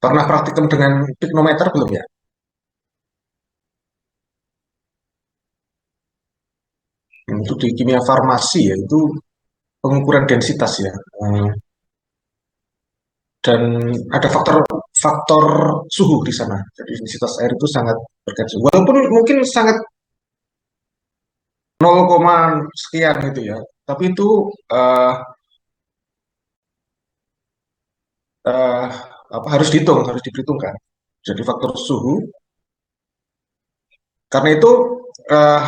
Pernah praktikum dengan piknometer belum ya? Itu di kimia farmasi ya, itu pengukuran densitas ya. Eh, Dan ada faktor faktor suhu di sana. Jadi densitas air itu sangat berkaitan. Walaupun mungkin sangat 0, sekian gitu ya. Tapi itu eh, eh, apa, harus dihitung, harus diperhitungkan. Jadi faktor suhu. Karena itu eh,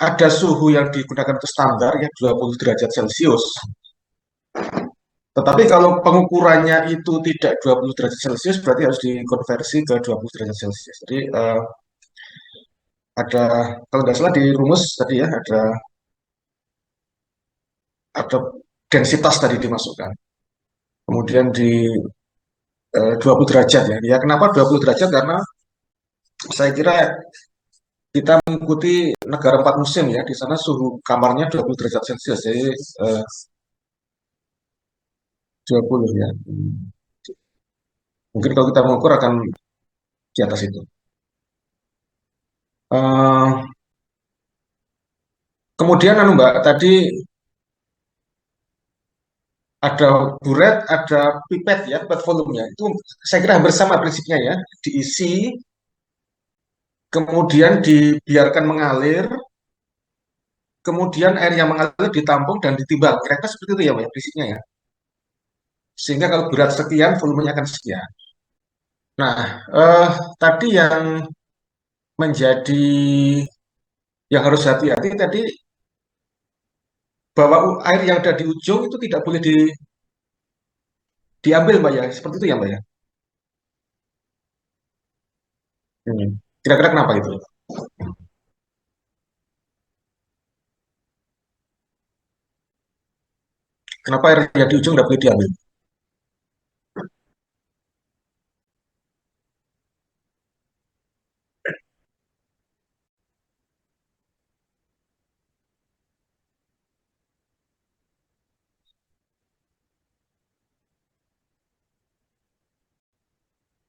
ada suhu yang digunakan untuk standar ya 20 derajat Celcius. Tetapi kalau pengukurannya itu tidak 20 derajat Celcius, berarti harus dikonversi ke 20 derajat Celcius. Jadi ada, kalau nggak salah di rumus tadi ya, ada densitas tadi dimasukkan. Kemudian di 20 derajat ya. Ya kenapa 20 derajat? Karena saya kira kita mengikuti negara 4 musim ya. Di sana suhu kamarnya 20 derajat Celcius. Jadi 20 ya. Mungkin kalau kita mengukur akan di atas itu. Eh, Kemudian anu Mbak, tadi ada buret, ada pipet ya, pipet volumenya. Itu saya kira hampir sama prinsipnya ya. Diisi, kemudian dibiarkan mengalir, kemudian air yang mengalir ditampung dan ditimbang. Kira-kira seperti itu ya Mbak, ya, prinsipnya ya. Sehingga kalau berat sekian, volumenya akan sekian. Nah, tadi yang menjadi yang harus hati-hati tadi bahwa air yang ada di ujung itu tidak boleh diambil Mbak ya. Seperti itu ya Mbak ya. Hmm. Kira-kira kenapa itu? Kenapa air yang di ujung tidak boleh diambil?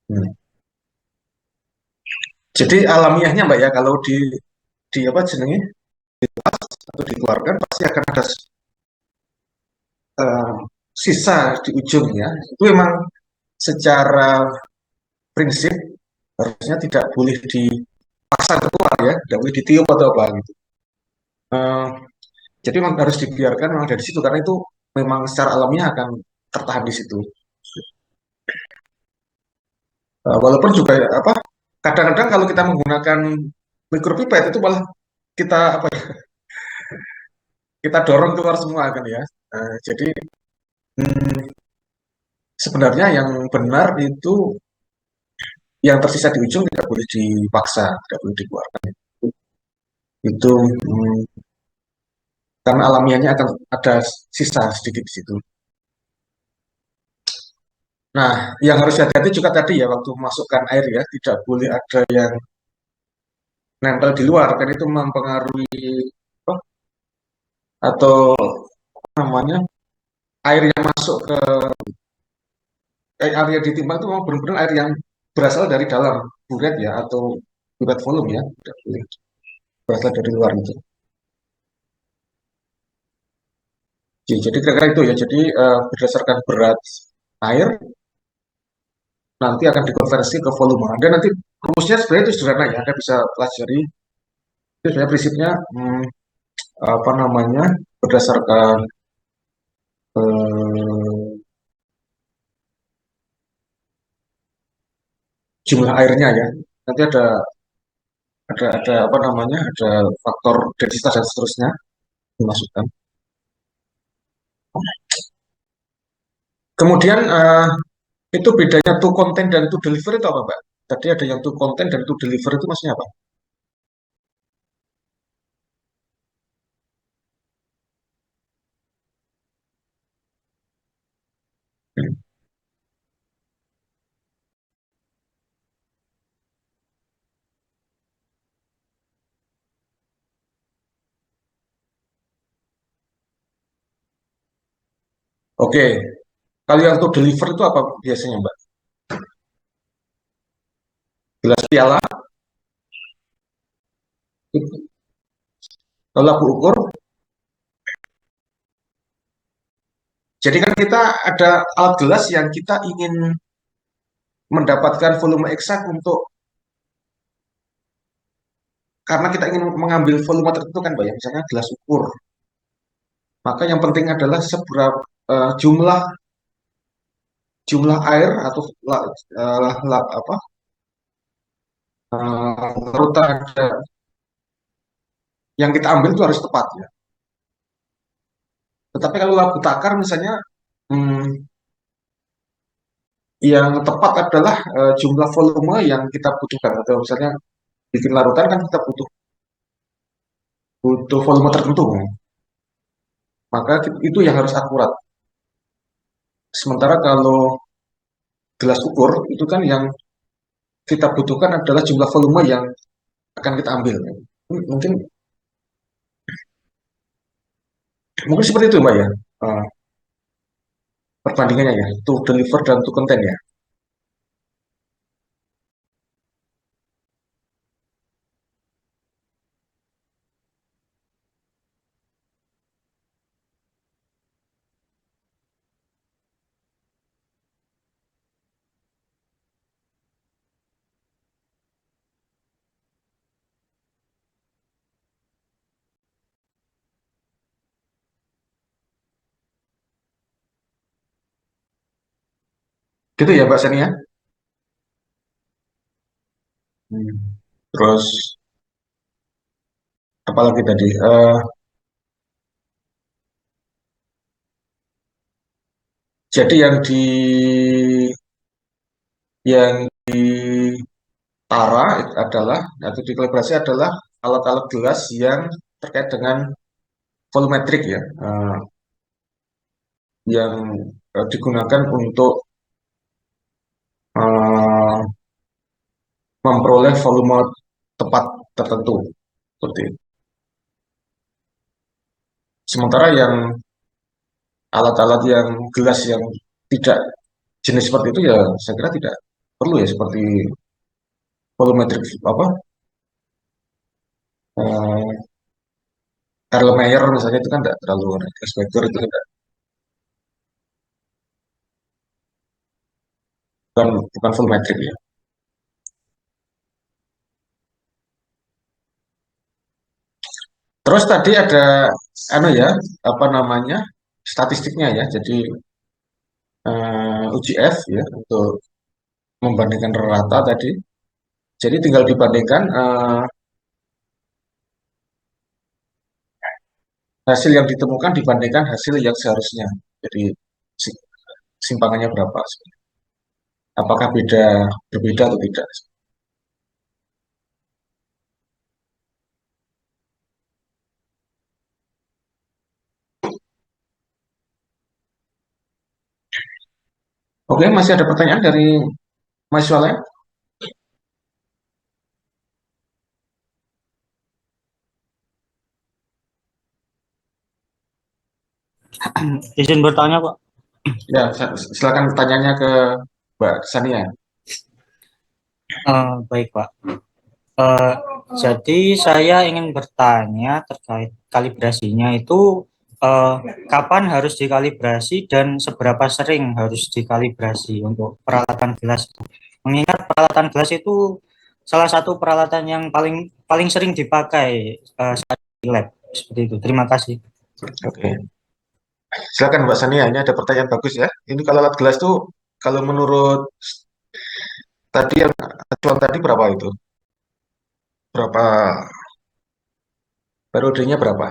Hmm. Jadi alamiahnya Mbak ya, kalau di apa jenenge atau dikeluarkan pasti akan ada eh, sisa di ujungnya. Itu memang secara prinsip harusnya tidak boleh dipaksa keluar ya, tidak boleh ditiup atau apa gitu. Eh, jadi memang harus dibiarkan memang dari situ karena itu memang secara alamiah akan tertahan di situ. Walaupun juga ya, apa kadang-kadang kalau kita menggunakan micropipet itu malah kita apa ya, kita dorong keluar semua kan ya. Jadi hmm, sebenarnya yang benar itu yang tersisa di ujung tidak boleh dipaksa, tidak boleh dikeluarkan. Itu karena alamiahnya akan ada sisa sedikit di situ. Nah, yang harus hati-hati juga tadi ya waktu memasukkan air ya, tidak boleh ada yang nempel di luar, kan itu mempengaruhi apa, atau apa namanya air yang masuk ke air yang ditimbang itu memang benar-benar air yang berasal dari dalam buret ya atau buret volume ya, tidak boleh berasal dari luar itu. Jadi kira-kira itu ya. Jadi berdasarkan berat air nanti akan dikonversi ke volume. Dan nanti rumusnya sebenarnya itu sederhana ya. Anda bisa pelajari. Itu sebenarnya prinsipnya apa namanya berdasarkan eh, jumlah airnya ya. Nanti ada apa namanya ada faktor densitas dan seterusnya dimasukkan. Kemudian itu bedanya to content dan to deliver itu apa, Mbak? Tadi ada yang to content dan to deliver itu maksudnya apa? Oke, kalau yang to deliver itu apa biasanya, Mbak? piala, lalu aku ukur. Jadi kan kita ada alat gelas yang kita ingin mendapatkan volume eksak untuk karena kita ingin mengambil volume tertentu kan Pak ya, misalnya gelas ukur. Maka yang penting adalah seberapa jumlah jumlah air atau apa larutan yang kita ambil itu harus tepat ya. Tetapi kalau lagu takar misalnya hmm, yang tepat adalah jumlah volume yang kita butuhkan atau misalnya bikin larutan kan kita butuh butuh volume tertentu kan. Maka itu yang harus akurat. Sementara kalau gelas ukur itu kan yang kita butuhkan adalah jumlah volume yang akan kita ambil. Mungkin mungkin seperti itu Mbak ya. Eh, Perbandingannya ya, to deliver dan to content ya. Gitu ya Mbak Sani ya. Hmm. Terus apalagi tadi? Jadi yang ditara itu adalah atau dikalibrasi adalah alat-alat gelas yang terkait dengan volumetrik ya, yang digunakan untuk eh, memperoleh volume tepat tertentu seperti itu. Sementara yang alat-alat yang gelas yang tidak jenis seperti itu ya saya kira tidak perlu ya seperti volumetric apa eh, Erlenmeyer misalnya itu kan tidak terlalu spektor itu tidak, bukan volumetric ya. Terus tadi ada anu ya apa namanya statistiknya ya. Jadi UGF ya untuk membandingkan rata tadi. Jadi tinggal dibandingkan hasil yang ditemukan dibandingkan hasil yang seharusnya. Jadi si- simpangannya berapa? Apakah berbeda atau tidak? Oke, masih ada pertanyaan dari mahasiswa lain? Izin bertanya, Pak. Ya, silakan pertanyaannya ke Mbak Sania. Baik, Pak. Eh, jadi saya ingin bertanya terkait kalibrasinya itu eh, kapan harus dikalibrasi dan seberapa sering harus dikalibrasi untuk peralatan gelas. Mengingat peralatan gelas itu salah satu peralatan yang paling paling sering dipakai saat di lab. Seperti itu. Terima kasih. Oke, silakan Mbak Sania. Ini ada pertanyaan bagus ya. Ini kalau alat gelas tuh, kalau menurut tadi yang acuan tadi berapa itu? Berapa periodenya berapa?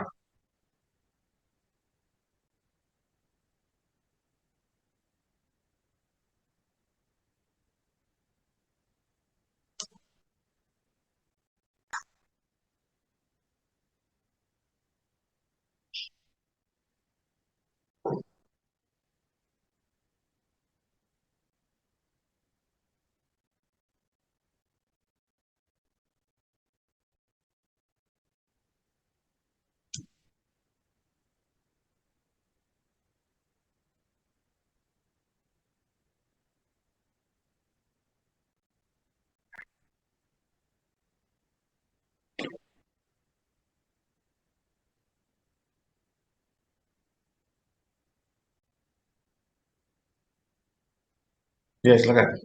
Ya, silakan.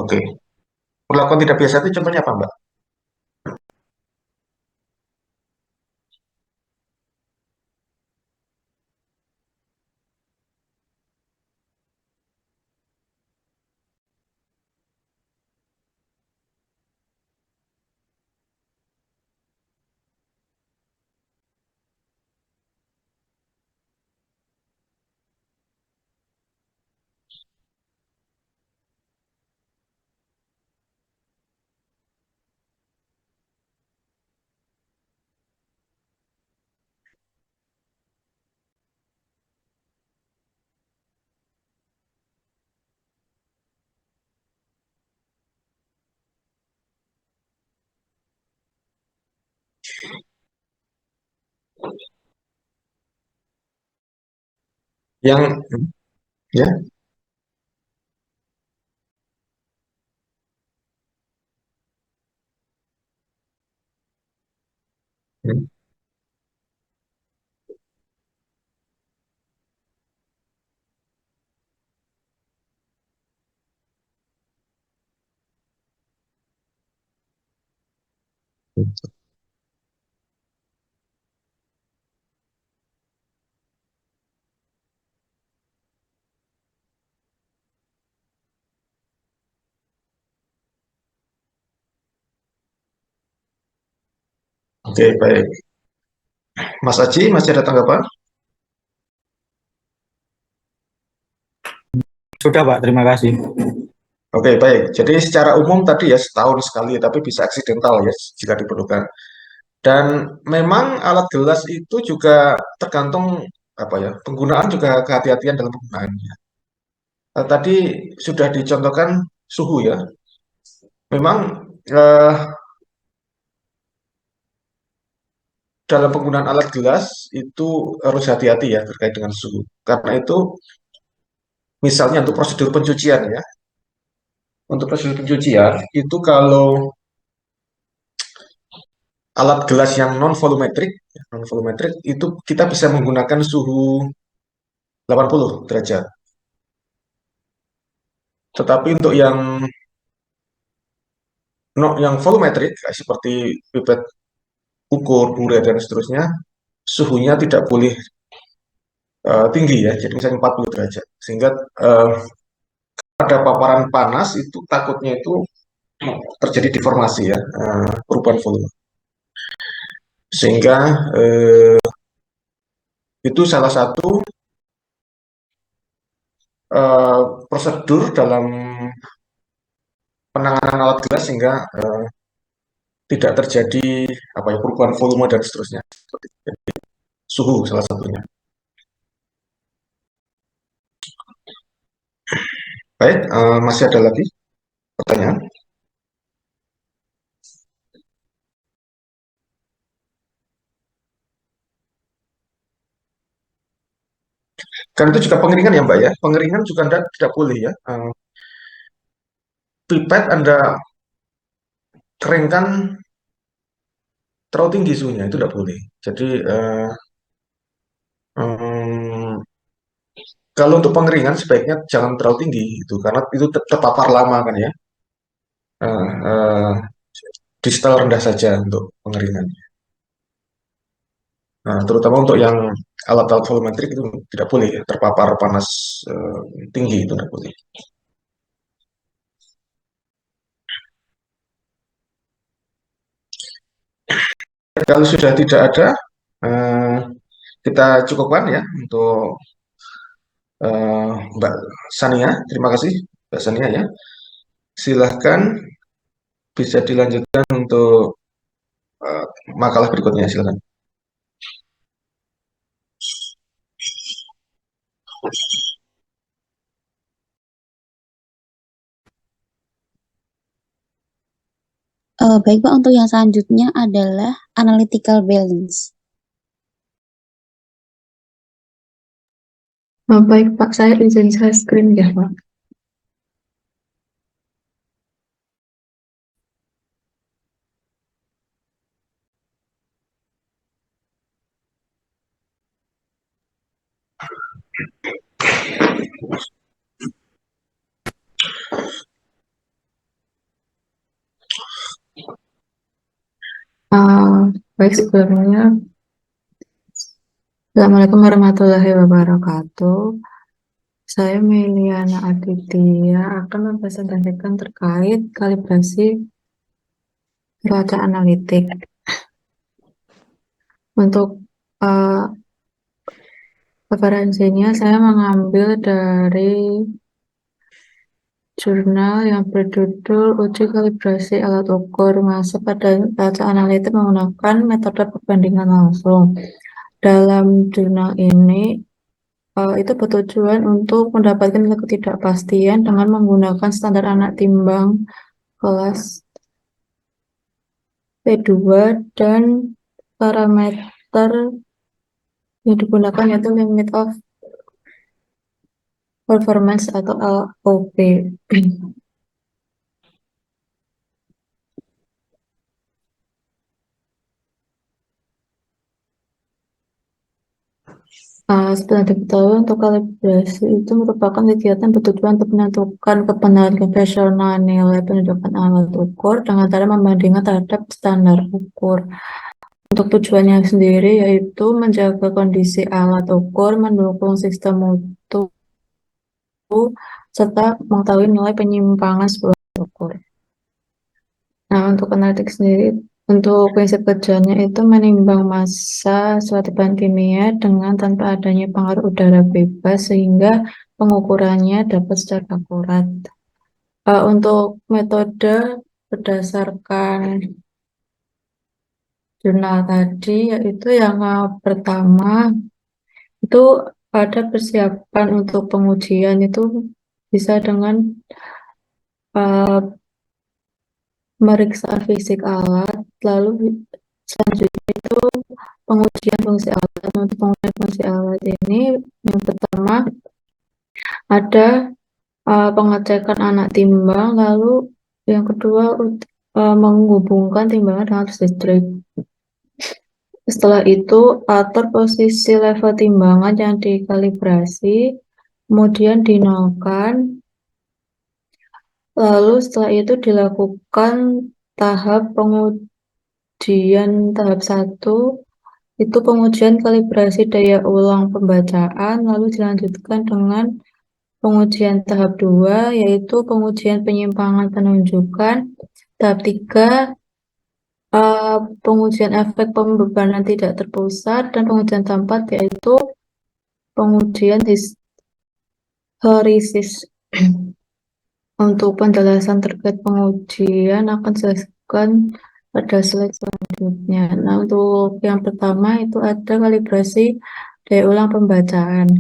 Oke. Perlakuan tidak biasa itu contohnya apa, Mbak? Yang ya, hmm, oke, baik. Mas Aji masih ada tanggapan? Sudah, Pak. Terima kasih. Oke, baik. Jadi secara umum tadi ya setahun sekali, tapi bisa aksidental ya jika diperlukan. Dan memang alat gelas itu juga tergantung apa ya, penggunaan juga kehati-hatian dalam penggunaannya. Tadi sudah dicontohkan suhu ya. Memang eh, dalam penggunaan alat gelas itu harus hati-hati ya terkait dengan suhu. Karena itu misalnya untuk prosedur pencucian ya, untuk prosedur pencucian itu kalau alat gelas yang non volumetrik itu kita bisa menggunakan suhu 80 derajat. Tetapi untuk yang volumetrik seperti pipet ukur, buret dan seterusnya, suhunya tidak boleh tinggi ya. Jadi misalnya 40 derajat. Sehingga eh, pada paparan panas itu takutnya itu terjadi deformasi ya, perubahan volume. Sehingga itu salah satu eh, prosedur dalam penanganan alat gelas sehingga tidak terjadi apa ya perubahan volume dan seterusnya. Seperti itu. Suhu salah satunya. Baik, masih ada lagi pertanyaan? Kan itu juga pengeringan ya Mbak ya. Pengeringan juga Anda tidak boleh ya. Pipet Anda keringkan terlalu tinggi suhunya itu tidak boleh. Jadi em, kalau untuk pengeringan sebaiknya jangan terlalu tinggi itu karena itu terpapar lama kan ya. Eh, eh, di setel rendah saja untuk pengeringan. Nah, terutama untuk yang alat-alat volumetrik itu tidak boleh ya, terpapar panas tinggi itu tidak boleh. Kalau sudah tidak ada, eh, kita cukupkan ya untuk Mbak Sania. Terima kasih Mbak Sania ya. Silahkan bisa dilanjutkan untuk eh, makalah berikutnya. Silahkan. Baik Pak, untuk yang selanjutnya adalah analytical balance. Baik Pak, saya izin share screen ya Pak. Baik sebelumnya, Assalamualaikum warahmatullahi wabarakatuh. Saya Meliana Aditya akan mempresentasikan terkait kalibrasi neraca analitik. Untuk uh, referensinya saya mengambil dari jurnal yang berjudul Uji Kalibrasi Alat Ukur Massa pada Neraca Analitik menggunakan metode perbandingan langsung. Dalam jurnal ini itu bertujuan untuk mendapatkan ketidakpastian dengan menggunakan standar anak timbang kelas P2 dan parameter yang digunakan yaitu limit of performance atau LOP. Setelah diketahui untuk kalibrasi itu merupakan kegiatan bertujuan untuk menentukan kebenaran konvensional nilai penunjukan alat ukur dengan cara membandingkan terhadap standar ukur. Untuk tujuannya sendiri yaitu menjaga kondisi alat ukur, mendukung sistem mutu, serta mengetahui nilai penyimpangan sebuah alat ukur. Nah, untuk analitik sendiri, untuk prinsip kerjanya itu menimbang massa suatu bahan kimia dengan tanpa adanya pengaruh udara bebas sehingga pengukurannya dapat secara akurat. Untuk metode berdasarkan jurnal tadi yaitu yang pertama itu ada persiapan untuk pengujian itu bisa dengan meriksa fisik alat, lalu selanjutnya itu pengujian fungsi alat. Untuk pengujian fungsi alat ini yang pertama ada pengecekan anak timbang, lalu yang kedua menghubungkan timbangan dengan listrik. Setelah itu atur posisi level timbangan yang dikalibrasi, kemudian dinolkan. Lalu setelah itu dilakukan tahap pengujian tahap 1, itu pengujian kalibrasi daya ulang pembacaan, lalu dilanjutkan dengan pengujian tahap 2, yaitu pengujian penyimpangan penunjukan. Tahap 3, pengujian efek pembebanan tidak terpusat, dan pengujian tahap 4 yaitu pengujian histeresis. Untuk penjelasan terkait pengujian akan dijelaskan pada slide selanjutnya. Nah, untuk yang pertama itu ada kalibrasi daya ulang pembacaan.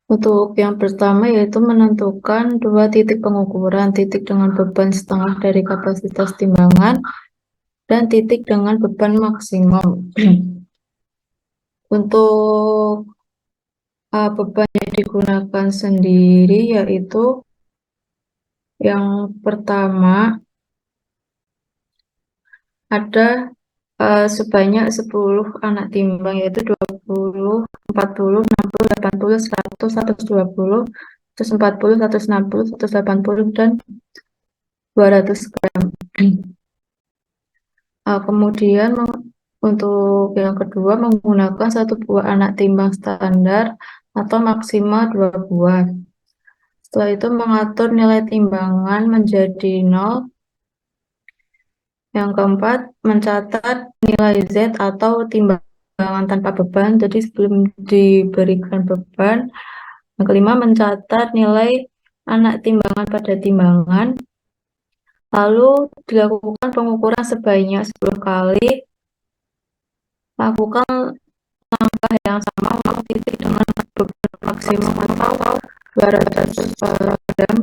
Untuk yang pertama yaitu menentukan 2 titik pengukuran, titik dengan beban setengah dari kapasitas timbangan dan titik dengan beban maksimum. Untuk beban yang digunakan sendiri yaitu yang pertama ada sebanyak 10 anak timbang yaitu 20, 40, 60, 80, 100, 120, 140, 160, 180, dan 200 gram. Kemudian untuk yang kedua menggunakan 1 buah anak timbang standar atau maksimal 2 buah. Setelah itu mengatur nilai timbangan menjadi 0. Yang keempat, mencatat nilai Z atau timbangan tanpa beban, jadi sebelum diberikan beban. Yang kelima, mencatat nilai anak timbangan pada timbangan. Lalu dilakukan pengukuran sebanyak 10 kali. Lakukan langkah yang sama untuk titik dengan beban maksimum atau 200 gram.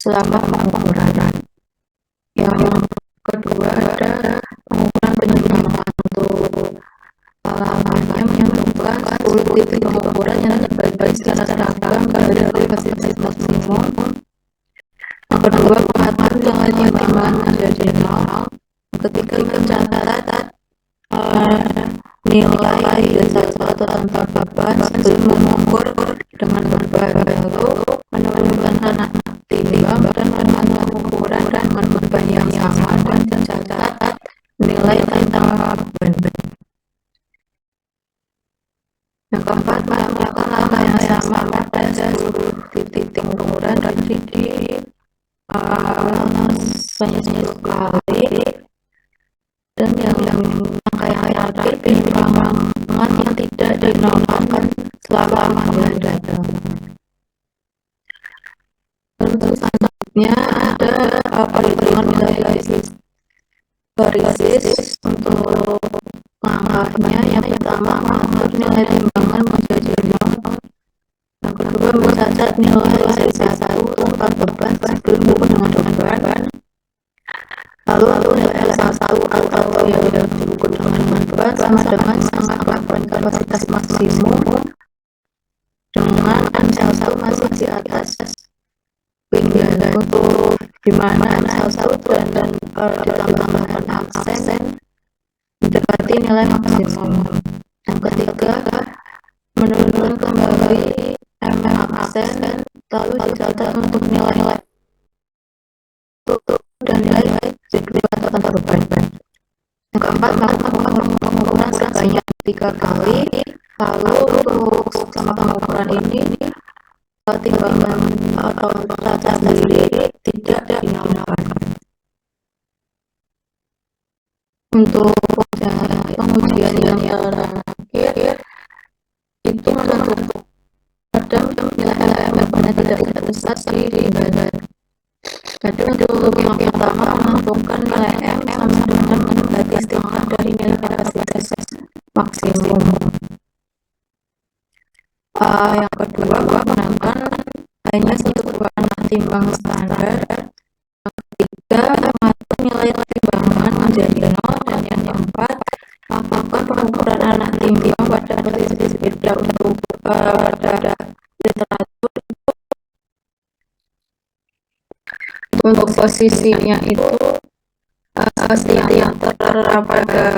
selama pengukuran. Yang kedua ada pengukuran penyimpangan. Untuk halamannya menentukan 10 titik pengukuran yang terbagi secara seragam dari kapasitas maksimum. Yang kedua, mengatur nilai timbangan menjadi 0. Yang ketiga, mencatat nilai dari satu atau tanpa beban sebelum mengukur dengan beban, lalu menentukan anak timbang dan menentukan ukuran dengan beban yang sama dan mencatat nilai tanpa beban. Yang keempat, melakukan langkah yang sama pada 10 titik pengukuran di sebanyak 10 kali. Dan yang langkah yang terakhir, penimbangan yang tidak dinolkan selama mendadak. Lalu selanjutnya ada perhitungan nilai varisis untuk langkahnya. Yang pertama, mengatur nilai timbangan menjadi 0. Yang kedua, mencatat nilai sisa 1 tanpa beban sebelum mengukur dengan beban. Lalu nilai L1 atau yang diukur dengan beban sama dengan melakukan kapasitas maksimum dengan L1 masih di atas pinggan. Untuk dimana L1 dan ditambahkan aksen mendekati nilai maksimum. Yang ketiga, menurunkan kembali aksen lalu dicatat untuk nilai tutup dan nilai signifikan atau tanpa beban. Yang keempat, melakukan pengukuran sebanyak 3 kali. Lalu untuk selama pengukuran ini timbangan atau cacat sendiri tidak dinamakan. Untuk pengujian yang terakhir itu menentukan pada nilai elemennya tidak besar di timbangan. Jadi untuk yang pertama, menentukan nilai M sama dengan mendekati setengah dari nilai kapasitas maksimum. Yang kedua, menggunakan hanya satu buah anak timbang standar. Yang ketiga, mengatur nilai timbangan menjadi 0. Dan yang keempat, melakukan pengukuran anak timbang pada posisi beda untuk pada literatur. Untuk posisinya itu yang tertera pada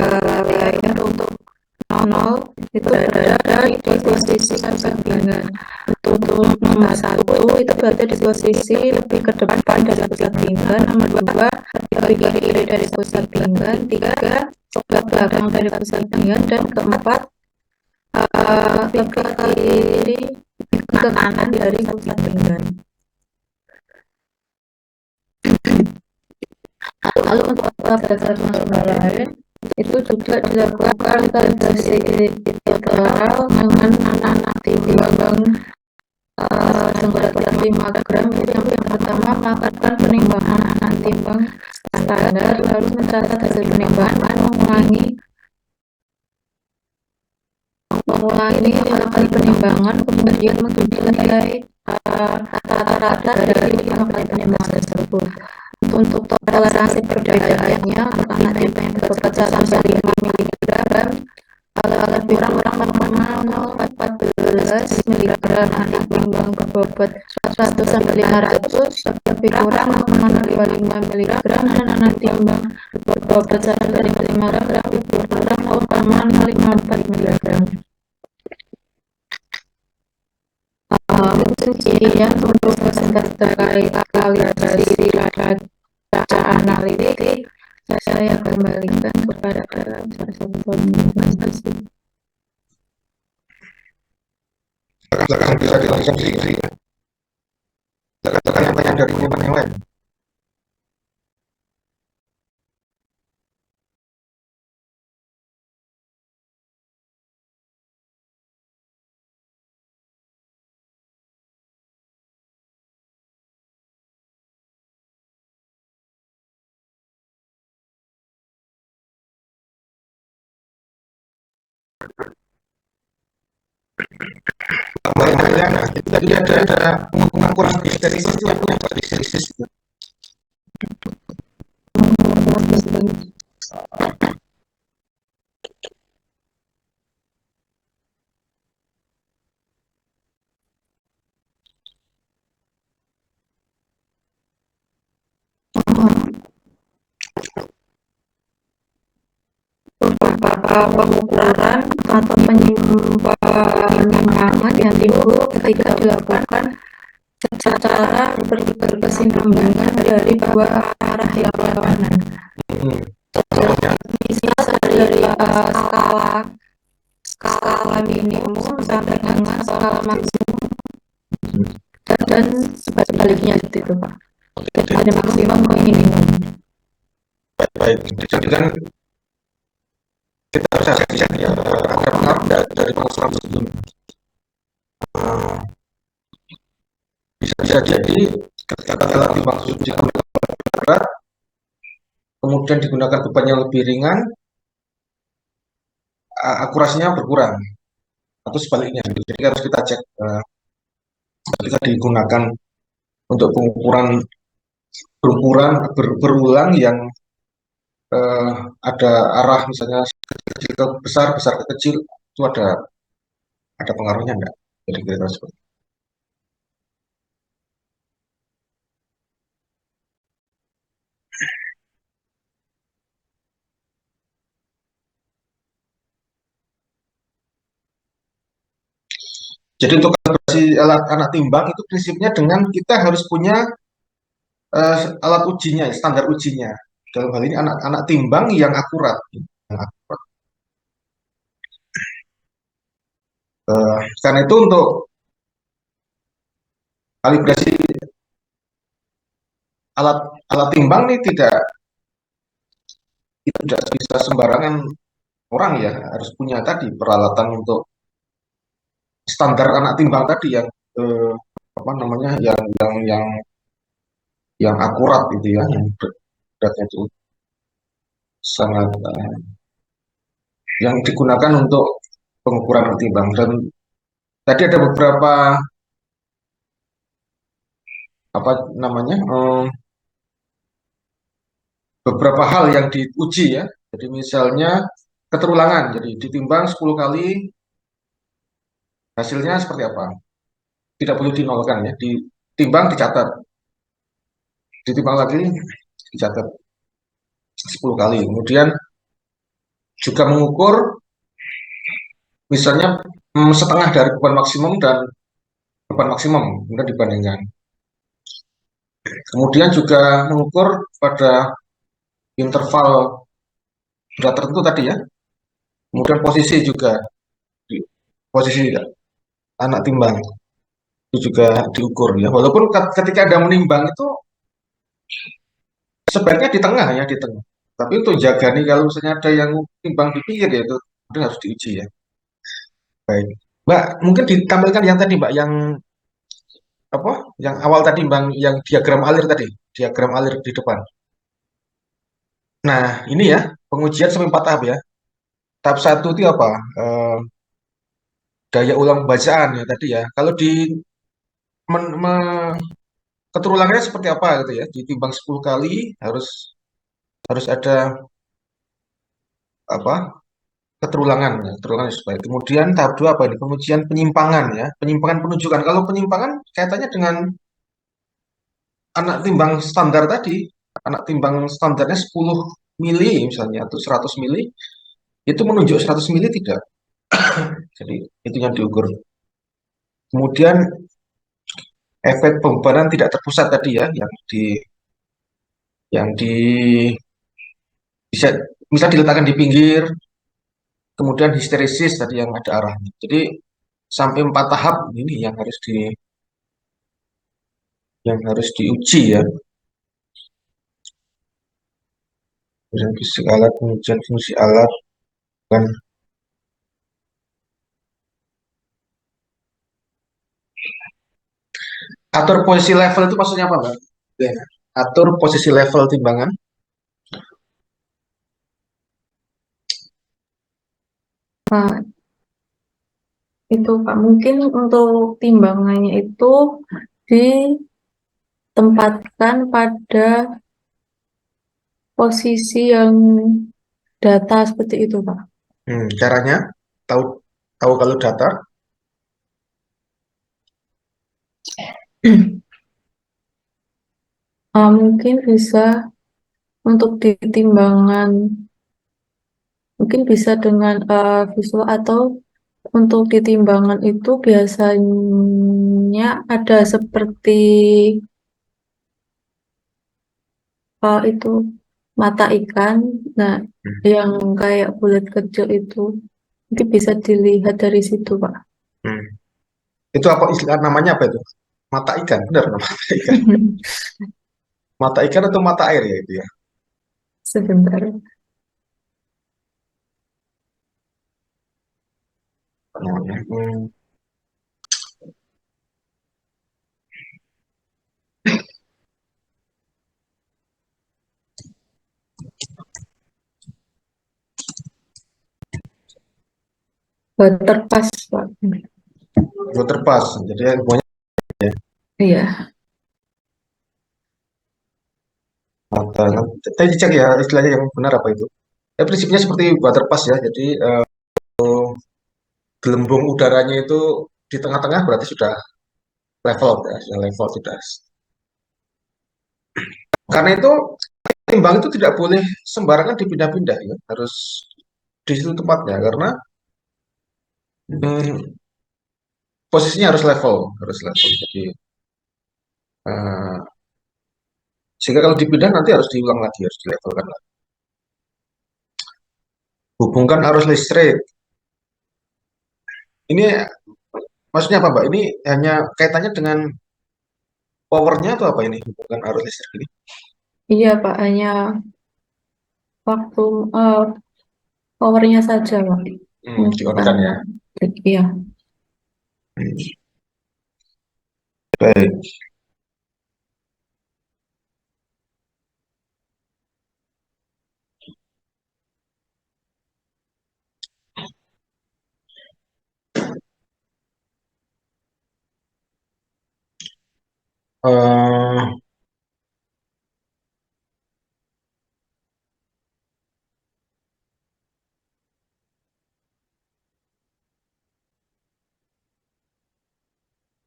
layar untuk 0 itu berada di posisi sampingan. Untuk nomor 1 itu berada di posisi lebih ke depan dari pusat pinggang. Nomor 2 lebih ke kiri dari pusat pinggang. 3 ke belakang dari pusat pinggang. Dan keempat lebih ke kiri ke kanan dari pusat pinggang. Lalu untuk berdasarkan sumber lain itu juga dilakukan kalibrasi literal dengan anak timbang dengan berat 5 gram. Yang pertama, melakukan penimbangan anak timbang standar, lalu mencatat hasil penimbangan, mengulangi kali penimbangan, kemudian mengikuti nilai rata-rata dari kali penimbangan tersebut. Untuk toleransi perbedaannya, anak timbang yang berobat 1-5 mg lebih kurang 0,14 mg, anak timbang berbobot 100-500 lebih kurang 0,25 mg, dan anak timbang berbobot 1,5 gram lebih kurang 0,54 mg. Kemudian untuk presentasi terkait kalibrasi data analitik saya kembalikan kepada presentasi. Silakan bisa dilakukan sih. Silakan tanya dari teman yang lain. Nah, jadi ada pengukuran histeresis itu apa histeresis itu? Pengukuran atau penyimpangan yang timbul ketika dilakukan secara berkesinambungan dari dua arah yang berlawanan. Misal dari skala minimum sampai dengan skala maksimum dan sebaliknya gitu Pak. Dari maksimum ke minimum. Baik, jadi kan kita harus cek ya ada pengaruh dari pengukuran sebelumnya. Bisa jadi ketika alat timbang tersebut digunakan berat, kemudian digunakan beban yang lebih ringan, akurasinya berkurang atau sebaliknya. Jadi harus kita cek ketika digunakan untuk pengukuran berulang yang eh, ada arah misalnya kecil ke besar, besar ke kecil itu ada pengaruhnya enggak? Jadi kira-kira seperti itu. Jadi untuk kalibrasi alat anak timbang itu prinsipnya dengan kita harus punya alat ujinya, standar ujinya. Dalam hal ini anak timbang yang akurat. Yang akurat. Karena itu untuk kalibrasi alat alat timbang ini tidak bisa sembarangan orang ya harus punya tadi peralatan untuk standar anak timbang tadi yang eh, apa namanya yang akurat gitu ya yang beratnya itu sangat yang digunakan untuk pengukuran anak timbang dan tadi ada beberapa apa namanya beberapa hal yang diuji ya jadi misalnya keterulangan jadi ditimbang 10 kali hasilnya seperti apa tidak boleh dinolkan ya ditimbang dicatat ditimbang lagi dicatat 10 kali kemudian juga mengukur misalnya setengah dari beban maksimum dan beban maksimum kemudian dibandingkan kemudian juga mengukur pada interval berat tertentu tadi ya kemudian posisi juga posisi anak timbang itu juga diukur ya walaupun ketika ada menimbang itu sebaiknya di tengah ya di tengah tapi untuk jaga nih kalau misalnya ada yang timbang di pinggir ya itu harus diuji ya baik Mbak mungkin ditampilkan yang tadi Mbak yang apa yang awal tadi Bang yang diagram alir tadi diagram alir di depan nah ini ya pengujian sampai 4 tahap ya tahap satu itu apa daya ulang bacaan ya tadi ya kalau di men- me- keterulangannya seperti apa gitu ya ditimbang 10 kali harus harus ada apa keterulangan ya keterulangan supaya kemudian tahap dua apa ini pengujian penyimpangan ya penyimpangan penunjukan kalau penyimpangan kaitannya dengan anak timbang standar tadi anak timbang standarnya 10 mili misalnya atau 100 mili itu menunjuk 100 mili tidak jadi itu yang diukur kemudian efek pembebanan tidak terpusat tadi ya yang di bisa bisa diletakkan di pinggir kemudian histeresis tadi yang ada arahnya jadi sampai 4 tahap ini yang harus diuji ya kemudian fisik alat kemudian fungsi alat dan atur posisi level itu maksudnya apa Mbak? Ya, atur posisi level timbangan Pak, itu Pak, mungkin untuk timbangannya itu ditempatkan pada posisi yang data seperti itu Pak. Caranya tahu tahu kalau data. Mungkin bisa untuk ditimbangan, mungkin bisa dengan visual atau untuk ditimbangan itu biasanya ada seperti itu mata ikan, nah Hmm. yang kayak bulat kecil itu mungkin bisa dilihat dari situ Pak. Hmm. Itu apa istilah namanya apa itu? Mata ikan, benar nama mata ikan. Mata ikan atau mata air ya itu ya? Sebentar. Apa namanya? Terpas Pak. Waterpass. Jadi hubungannya Iya. mata. Tadi dicek ya istilahnya yang benar apa itu. Ya, prinsipnya seperti waterpass ya. Jadi gelembung udaranya itu di tengah-tengah berarti sudah level ya, sudah level sudah. Karena itu timbang itu tidak boleh sembarangan dipindah-pindah ya, harus di situ tempatnya karena hmm, posisinya harus level, harus level. Jadi eh, sehingga kalau dipindah nanti harus diulang lagi, harus dilevelkan lagi. Hubungkan arus listrik. Ini maksudnya apa, Mbak? Ini hanya kaitannya dengan powernya atau apa ini? Hubungkan arus listrik ini? Iya Pak, hanya waktu powernya saja Pak. Bukan Di-on-kan ya. trik, iya. Hmm, baik. Eh,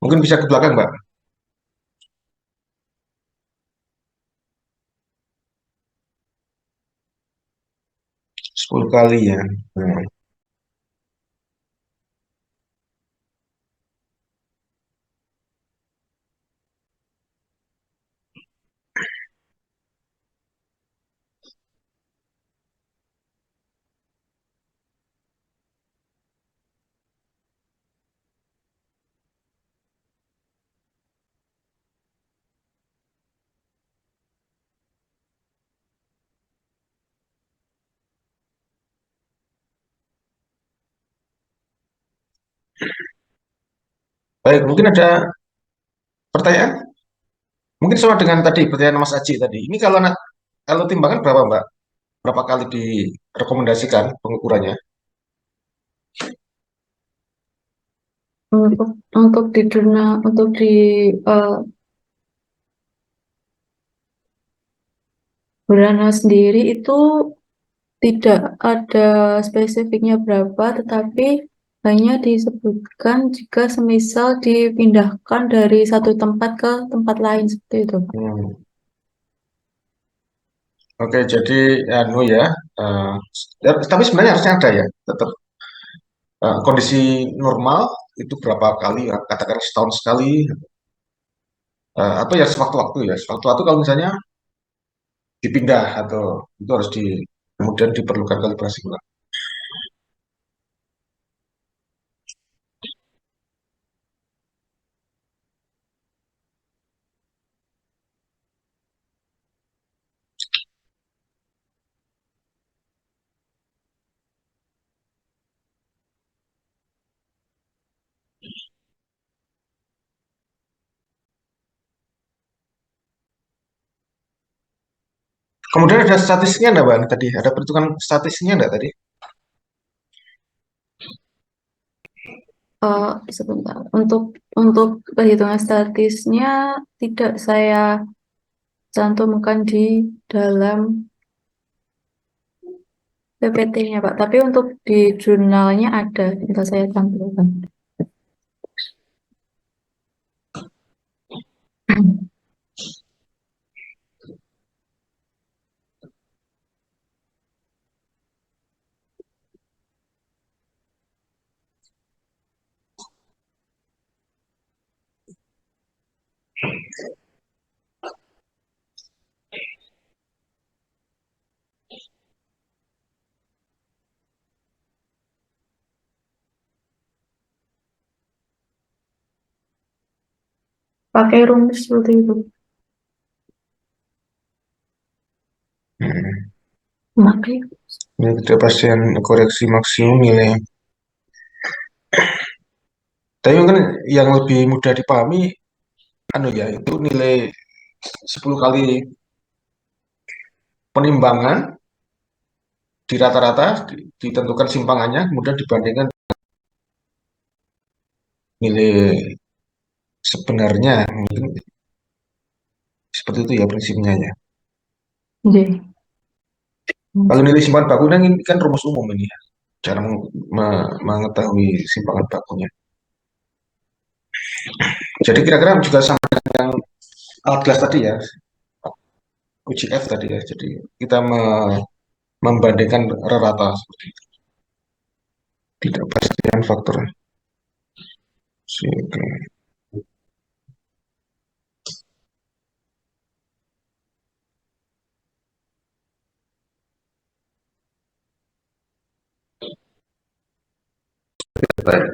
mungkin bisa ke belakang, Mbak. 10 kali ya. Hmm. Baik, mungkin ada pertanyaan? Mungkin sama dengan tadi pertanyaan Mas Aji tadi. Ini kalau timbangan berapa, Mbak? Berapa kali direkomendasikan pengukurannya? Untuk di jurnal, untuk di eh, Burana sendiri itu tidak ada spesifiknya berapa, tetapi hanya disebutkan jika semisal dipindahkan dari satu tempat ke tempat lain seperti itu. Hmm. Oke, jadi anu ya, eh, tapi sebenarnya harusnya ada ya, tetap kondisi normal itu berapa kali, katakanlah setahun sekali, atau ya sewaktu-waktu ya, sewaktu-waktu kalau misalnya dipindah atau itu harus kemudian diperlukan kalibrasi ulang. Kemudian ada statistiknya enggak, Bang? Tadi ada perhitungan statistiknya enggak tadi? Sebentar. Untuk perhitungan statisnya tidak saya cantumkan di dalam PPT-nya, Pak. Tapi untuk di jurnalnya ada, bisa saya tampilkan. Pakai rumus seperti itu. Pakai. Ini ketidakpastian koreksi maksimum nilai. Tapi mungkin yang lebih mudah dipahami, ya itu nilai 10 kali penimbangan di rata-rata ditentukan simpangannya, kemudian dibandingkan nilai sebenarnya, mungkin seperti itu ya prinsipnya ya. Oke. Kalau nilai simpangan bakunya ini kan rumus umum ini ya, cara mengetahui simpangan bakunya. Jadi kira-kira juga sama dengan yang alat gelas tadi ya, UGF tadi ya. Jadi kita membandingkan rata seperti itu. Tidak pastian faktor. Oke. Baik.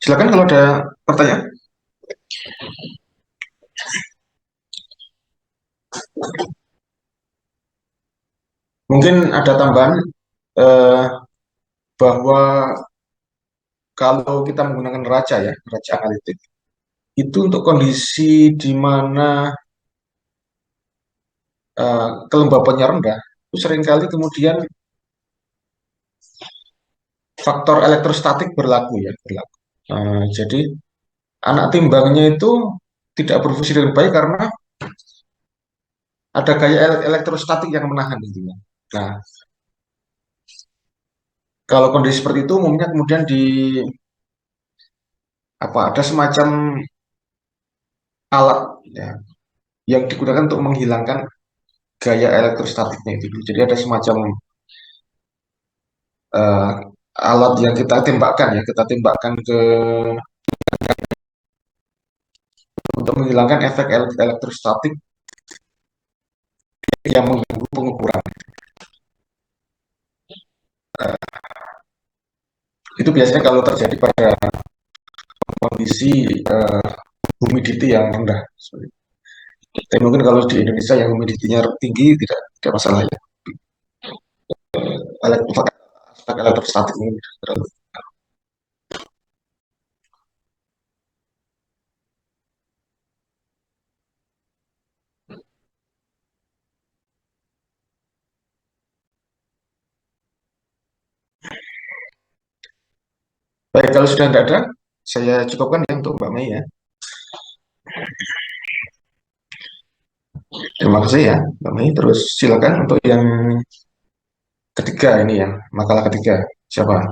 Silakan kalau ada pertanyaan. Mungkin ada tambahan eh, bahwa kalau kita menggunakan neraca ya, neraca analitik, itu untuk kondisi di mana kelembabannya rendah, itu seringkali kemudian faktor elektrostatik berlaku ya, berlaku. Jadi anak timbangnya itu tidak berfungsi dengan baik karena ada gaya elektrostatik yang menahan gitu ya. Nah, kalau kondisi seperti itu umumnya kemudian ada semacam alat ya yang digunakan untuk menghilangkan gaya elektrostatiknya itu. Jadi ada semacam eh, alat yang kita tembakkan ya, kita tembakkan untuk menghilangkan efek elektrostatik yang mengganggu pengukuran. Itu biasanya kalau terjadi pada kondisi humidity yang rendah. Tapi mungkin kalau di Indonesia yang humidity-nya tinggi tidak masalah ya. Aspek elektrostatik ini terlalu. Baik, kalau sudah tidak ada, saya cukupkan ya untuk Mbak Mei ya. Terima kasih ya Mbak Mei. Terus silakan untuk yang ketiga ini ya, makalah ketiga. Siapa?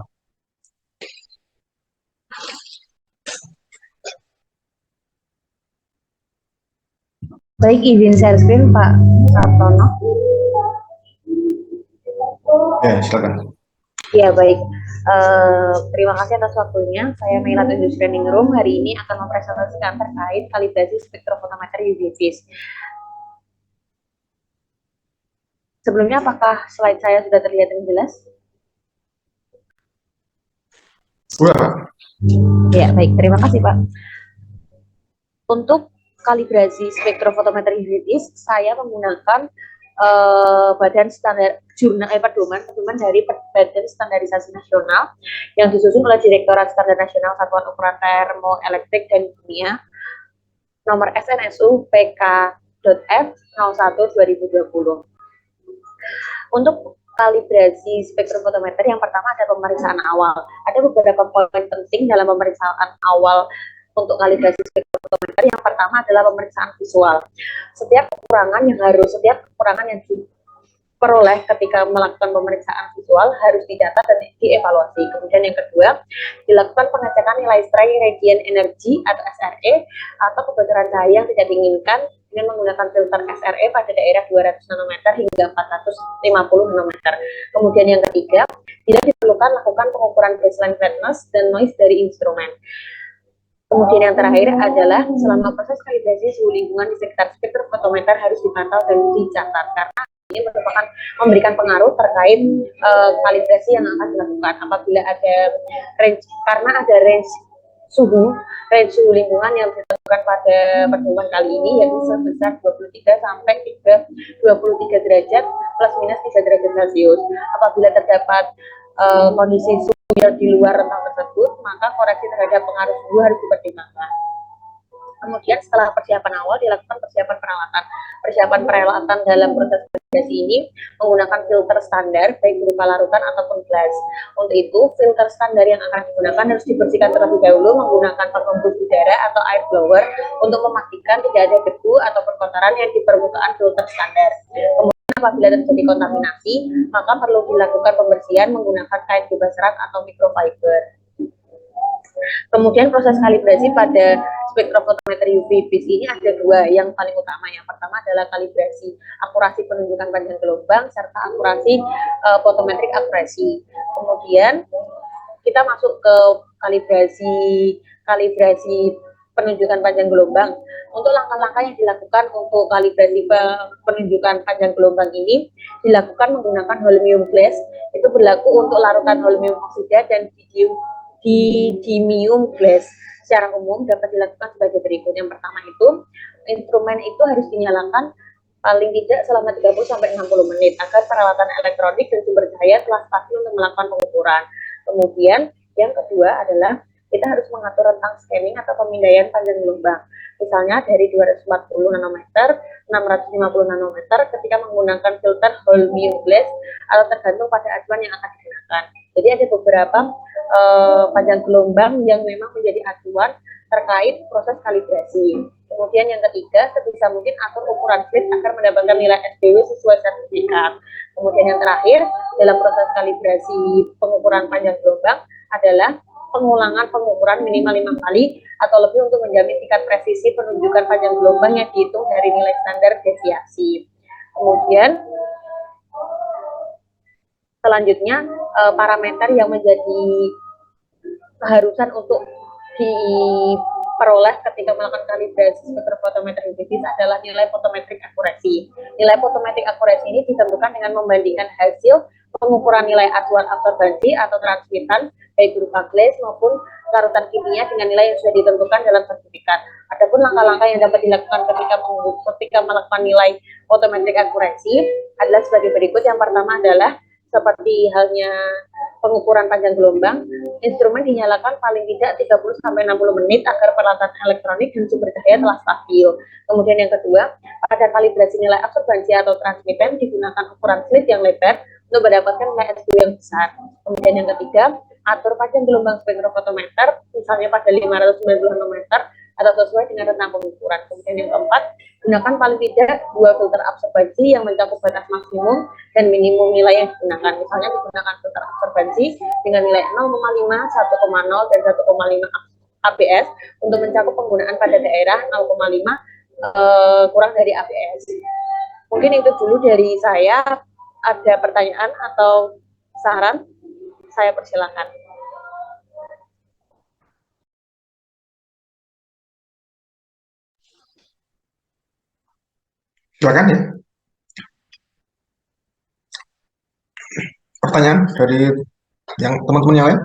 Baik, izin share screen Pak Sartono. Ya, silakan. Ya, baik. Terima kasih atas waktunya. Saya Meila Tunjuk Training Room. Hari ini akan mempresentasikan terkait kalibrasi spektrofotometer UV-Vis. Sebelumnya, apakah slide saya sudah terlihat dengan jelas? Sudah. Ya, baik. Terima kasih, Pak. Untuk kalibrasi spektrofotometer UV-Vis, saya menggunakan badan standar pedoman dari Badan Standarisasi Nasional yang disusun oleh Direktorat Standar Nasional Satuan Ukuran Termoelektrik dan Kimia nomor SNSU PK.F 01 2020. Untuk kalibrasi spektrofotometer yang pertama ada pemeriksaan awal. Ada beberapa poin penting dalam pemeriksaan awal untuk kalibrasi spektrofotometer. Yang pertama adalah pemeriksaan visual. Setiap kekurangan yang diperoleh ketika melakukan pemeriksaan visual harus didata dan dievaluasi. Kemudian yang kedua, dilakukan pengecekan nilai stray radiant energy atau SRE atau kebocoran cahaya yang tidak diinginkan dengan menggunakan filter SRE pada daerah 200 nanometer hingga 450 nanometer. Kemudian yang ketiga, bila diperlukan lakukan pengukuran baseline brightness dan noise dari instrumen. Kemudian yang terakhir adalah selama proses kalibrasi suhu lingkungan di sekitar spektrofotometer harus dipantau dan dicatat karena ini merupakan memberikan pengaruh terkait kalibrasi yang akan dilakukan. Apabila ada range, karena ada range suhu lingkungan yang ditentukan pada pertemuan kali ini yaitu sebesar 23 sampai 23 derajat plus minus 3 derajat Celcius. Apabila terdapat kondisi suhu yang di luar rentang tersebut, maka koreksi terhadap pengaruh suhu harus dipertimbangkan. Kemudian setelah persiapan awal dilakukan persiapan peralatan. Persiapan peralatan dalam proses kalibrasi ini menggunakan filter standar baik berupa larutan ataupun glass. Untuk itu, filter standar yang akan digunakan harus dibersihkan terlebih dahulu menggunakan pengembus udara atau air blower untuk memastikan tidak ada debu ataupun kotoran yang di permukaan filter standar. Kemudian apabila terjadi kontaminasi, maka perlu dilakukan pembersihan menggunakan kain bebas serat atau microfiber. Kemudian proses kalibrasi pada spektrofotometer UV vis ini ada dua yang paling utama. Yang pertama adalah kalibrasi akurasi penunjukan panjang gelombang serta akurasi photometric accuracy. Kemudian kita masuk ke kalibrasi penunjukan panjang gelombang. Untuk langkah-langkah yang dilakukan untuk kalibrasi penunjukan panjang gelombang ini dilakukan menggunakan holmium glass. Itu berlaku untuk larutan holmium oksida dan dimium glass. Secara umum dapat dilakukan sebagai berikut. Yang pertama itu, instrumen itu harus dinyalakan paling tidak selama 30-60 menit agar peralatan elektronik dan sumber cahaya telah stabil untuk melakukan pengukuran. Kemudian yang kedua adalah kita harus mengatur rentang scanning atau pemindaian panjang gelombang. Misalnya dari 240 nanometer, 650 nanometer ketika menggunakan filter holmium glass atau tergantung pada acuan yang akan digunakan. Jadi ada beberapa panjang gelombang yang memang menjadi acuan terkait proses kalibrasi. Kemudian yang ketiga, sebisa mungkin atur ukuran slit agar mendapatkan nilai SPW sesuai sertifikat. Kemudian yang terakhir, dalam proses kalibrasi pengukuran panjang gelombang adalah pengulangan pengukuran minimal 5 kali atau lebih untuk menjamin tingkat presisi penunjukan panjang gelombang yang dihitung dari nilai standar deviasi. Kemudian selanjutnya parameter yang menjadi keharusan untuk diperoleh ketika melakukan kalibrasi spektrofotometer UV vis adalah nilai photometric accuracy. Nilai photometric accuracy ini ditentukan dengan membandingkan hasil pengukuran nilai acuan absorbansi atau transmitan baik berupa glass maupun larutan kimia dengan nilai yang sudah ditentukan dalam sertifikat. Adapun langkah-langkah yang dapat dilakukan ketika melakukan nilai photometric accuracy adalah sebagai berikut. Yang pertama adalah seperti halnya pengukuran panjang gelombang, instrumen dinyalakan paling tidak 30-60 menit agar peralatan elektronik dan sumber cahaya telah stabil. Kemudian yang kedua, pada kalibrasi nilai absorbansi atau transmiten digunakan ukuran slit yang lebar untuk mendapatkan nilai SPW yang besar. Kemudian yang ketiga, atur panjang gelombang spektrofotometer, misalnya pada 590 nanometer atau sesuai dengan rentang pengukuran. Kemudian yang keempat, gunakan paling tidak 2 filter absorbansi yang mencakup batas maksimum dan minimum nilai yang digunakan. Misalnya digunakan filter absorbansi dengan nilai 0,5, 1,0, dan 1,5 ABS untuk mencakup penggunaan pada daerah 0,5 kurang dari ABS. Mungkin itu dulu dari saya. Ada pertanyaan atau saran? Saya persilakan. Silakan ya. Pertanyaan dari yang teman-teman yang lain?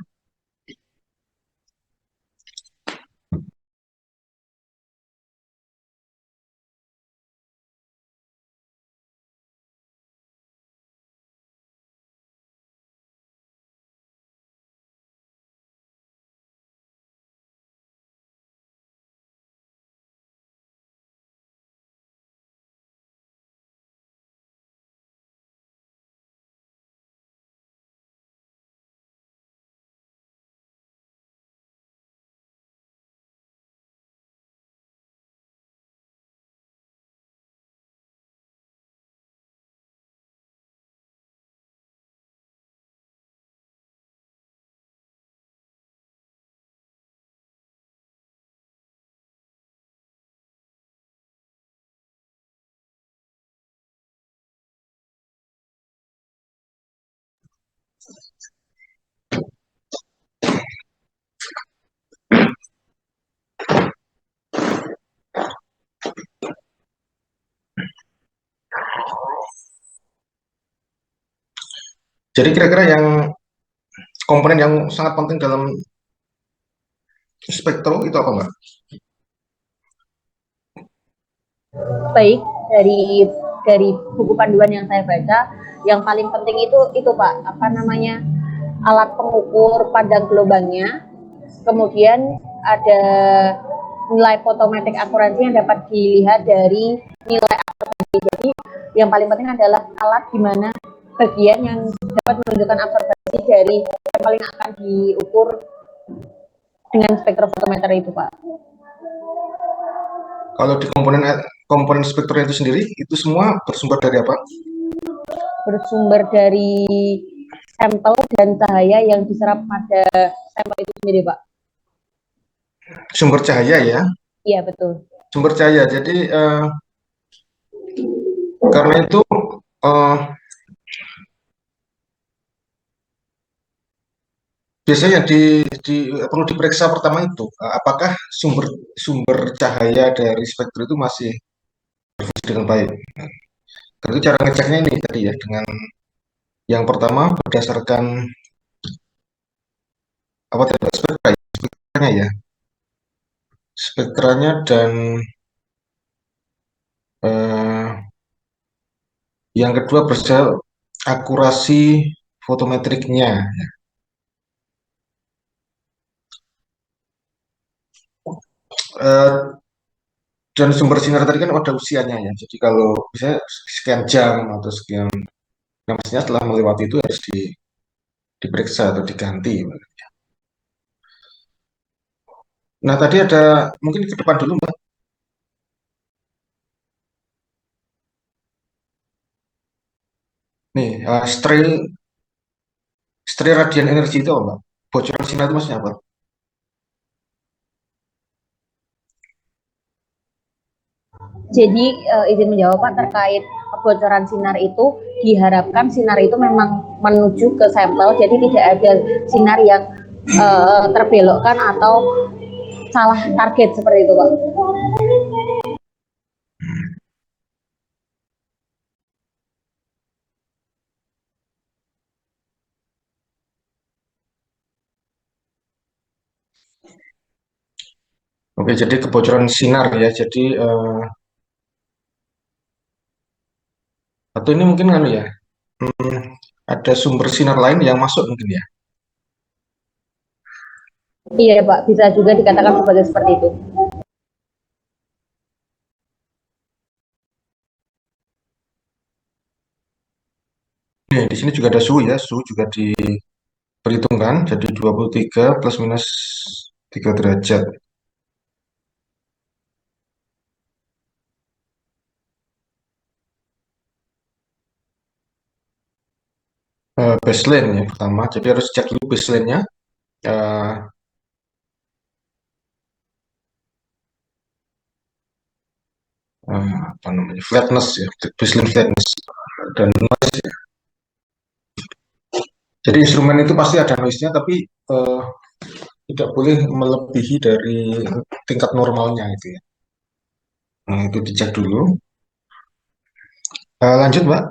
Jadi kira-kira yang komponen yang sangat penting dalam spektrum itu apa, Mbak? Baik, dari buku panduan yang saya baca, yang paling penting itu Pak, apa namanya, alat pengukur panjang gelombangnya, kemudian ada nilai fotometrik akurasi yang dapat dilihat dari nilai absorbensi. Jadi yang paling penting adalah alat di mana bagian yang dapat menunjukkan absorbensi dari yang paling akan diukur dengan spektrofotometer itu, Pak. Kalau di komponen spektrum itu sendiri, itu semua bersumber dari apa? Bersumber dari sampel dan cahaya yang diserap pada sampel itu sendiri, Pak. Sumber cahaya ya, Iya, betul. sumber cahaya. Jadi karena itu eh, biasanya perlu diperiksa pertama itu apakah sumber sumber cahaya dari spektrum itu masih berfungsi dengan baik. Karena itu cara ngeceknya ini tadi ya dengan yang pertama berdasarkan apa tadi spektranya ya, spektranya dan eh, yang kedua berdasarkan akurasi fotometriknya. Eh, dan sumber sinar tadi kan ada usianya ya. Jadi kalau misalnya sekian jam atau sekian, nah maksudnya setelah melewati itu harus diperiksa atau diganti. Nah tadi ada mungkin ke depan dulu Mbak. Nih stray radian energi itu apa Mbak? Bocoran sinar itu maksudnya apa? Jadi izin menjawab Pak terkait kebocoran sinar itu diharapkan sinar itu memang menuju ke sampel, jadi tidak ada sinar yang terbelokkan atau salah target seperti itu Pak. Oke, jadi kebocoran sinar ya. Jadi atau ini mungkin kan ya, hmm, ada sumber sinar lain yang masuk mungkin ya. Iya Pak, bisa juga dikatakan sebagai seperti itu. Nih, di sini juga ada suhu ya, suhu juga diperhitungkan. Jadi 23 plus minus 3 derajat. Baseline ya pertama. Jadi harus cek dulu baseline-nya. Eh, apa namanya flatness ya, baseline flatness dan noise ya. Jadi instrumen itu pasti ada noise-nya, tapi tidak boleh melebihi dari tingkat normalnya itu ya. Nah, itu dicek dulu. Lanjut, Mbak.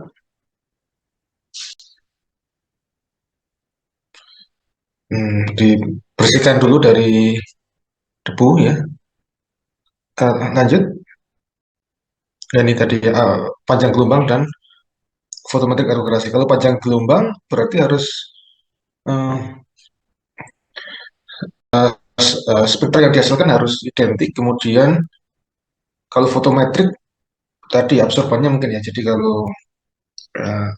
Dibersihkan dulu dari debu ya. Lanjut. Dan ini tadi ya, panjang gelombang dan fotometrik akurasi. Kalau panjang gelombang berarti harus eh, spektrum yang dihasilkan harus identik. Kemudian kalau fotometrik tadi absorbannya mungkin ya. Jadi kalau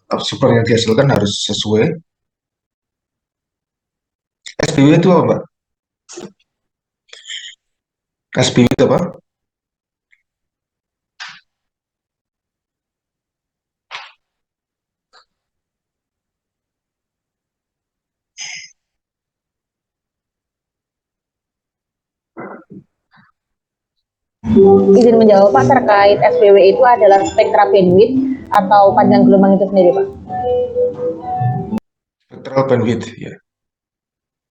absorban yang dihasilkan harus sesuai. SBW itu apa, Mbak? SBW itu apa? Izin menjawab Pak terkait SPW itu adalah spektra bandwidth atau panjang gelombang itu sendiri Pak. Spectral bandwidth ya.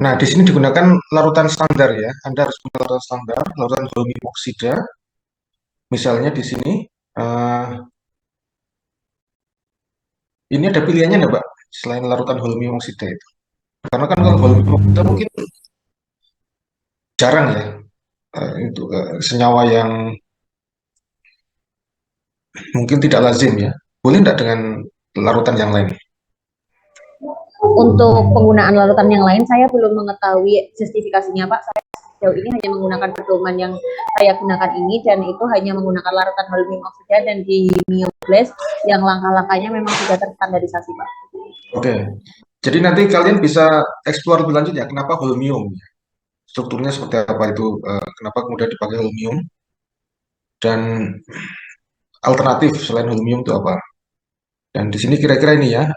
Nah, di sini digunakan larutan standar ya. Anda harus punya larutan standar, larutan bromine oksida. Misalnya di sini, ini ada pilihannya nggak, Mbak? selain larutan holmium oksida itu? Karena kan kalau holmium oksida mungkin jarang ya, itu senyawa yang mungkin tidak lazim ya. Boleh tidak dengan larutan yang lain? Untuk penggunaan larutan yang lain, saya belum mengetahui justifikasinya, Pak. Saya sejauh ini hanya menggunakan pedoman yang saya gunakan ini, dan itu hanya menggunakan larutan holmium oksida dan di Mioblast yang langkah-langkahnya memang sudah terstandarisasi, Pak. Oke, jadi nanti kalian bisa eksplor lebih lanjut ya, kenapa holmium? Strukturnya seperti apa itu? Kenapa kemudian dipakai holmium? Dan alternatif selain holmium itu apa? Dan di sini kira-kira ini ya,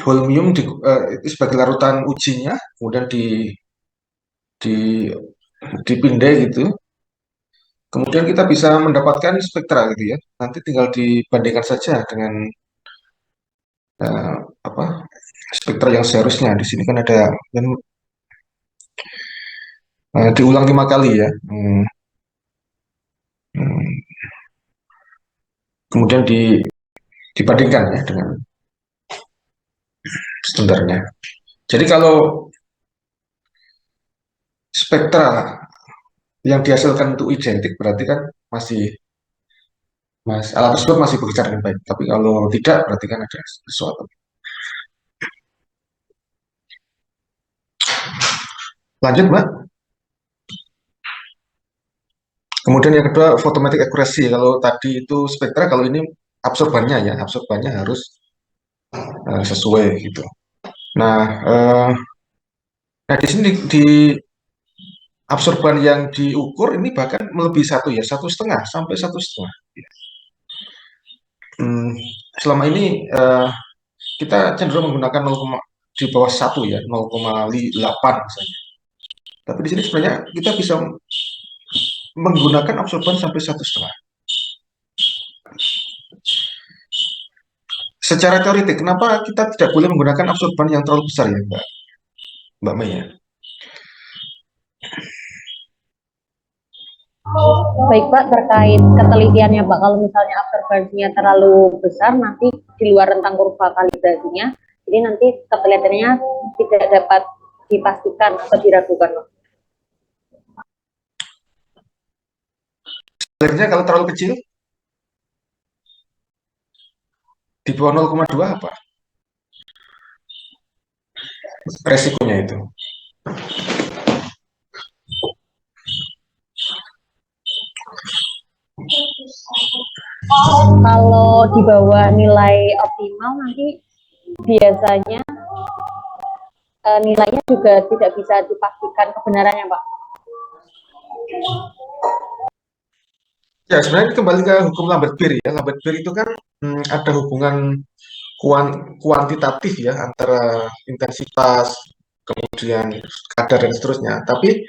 holmium itu sebagai larutan ujinya, kemudian di dipindai gitu. Kemudian kita bisa mendapatkan spektra gitu ya. Nanti tinggal dibandingkan saja dengan eh, apa spektra yang seharusnya. Di sini kan ada yang diulang 5 kali ya. Hmm, kemudian dibandingkan ya dengan standarnya. Jadi kalau spektra yang dihasilkan untuk identik berarti kan masih alat tersebut masih bekerja dengan baik. Tapi kalau tidak berarti kan ada sesuatu. Lanjut, Mbak. Kemudian yang kedua photometric accuracy. Kalau tadi itu spektra, kalau ini absorbannya ya, absorbannya harus sesuai gitu. Nah, nah di sini di absorban yang diukur ini bahkan melebihi 1 ya, 1,5 sampai 1,5. Hmm, selama ini kita cenderung menggunakan 0, di bawah 1 ya, 0,8 misalnya. Tapi di sini sebenarnya kita bisa menggunakan absorban sampai 1,5. Secara teoritik, kenapa kita tidak boleh menggunakan absorban yang terlalu besar ya, Mbak Mei ya? Baik, Pak, terkait ketelitiannya, Pak, kalau misalnya absorbansinya terlalu besar, nanti di luar rentang kurva kalibrasinya, jadi nanti ketelitiannya tidak dapat dipastikan atau diragukan, Pak. Sebenarnya kalau terlalu kecil, di bawah 0,2 apa resikonya itu? Kalau di bawah nilai optimal, nanti biasanya nilainya juga tidak bisa dipastikan kebenarannya, Pak. Ya, sebenarnya kembali ke hukum Lambert-Beer ya. Lambert-Beer itu kan ada hubungan kuantitatif ya antara intensitas, kemudian kadar dan seterusnya. Tapi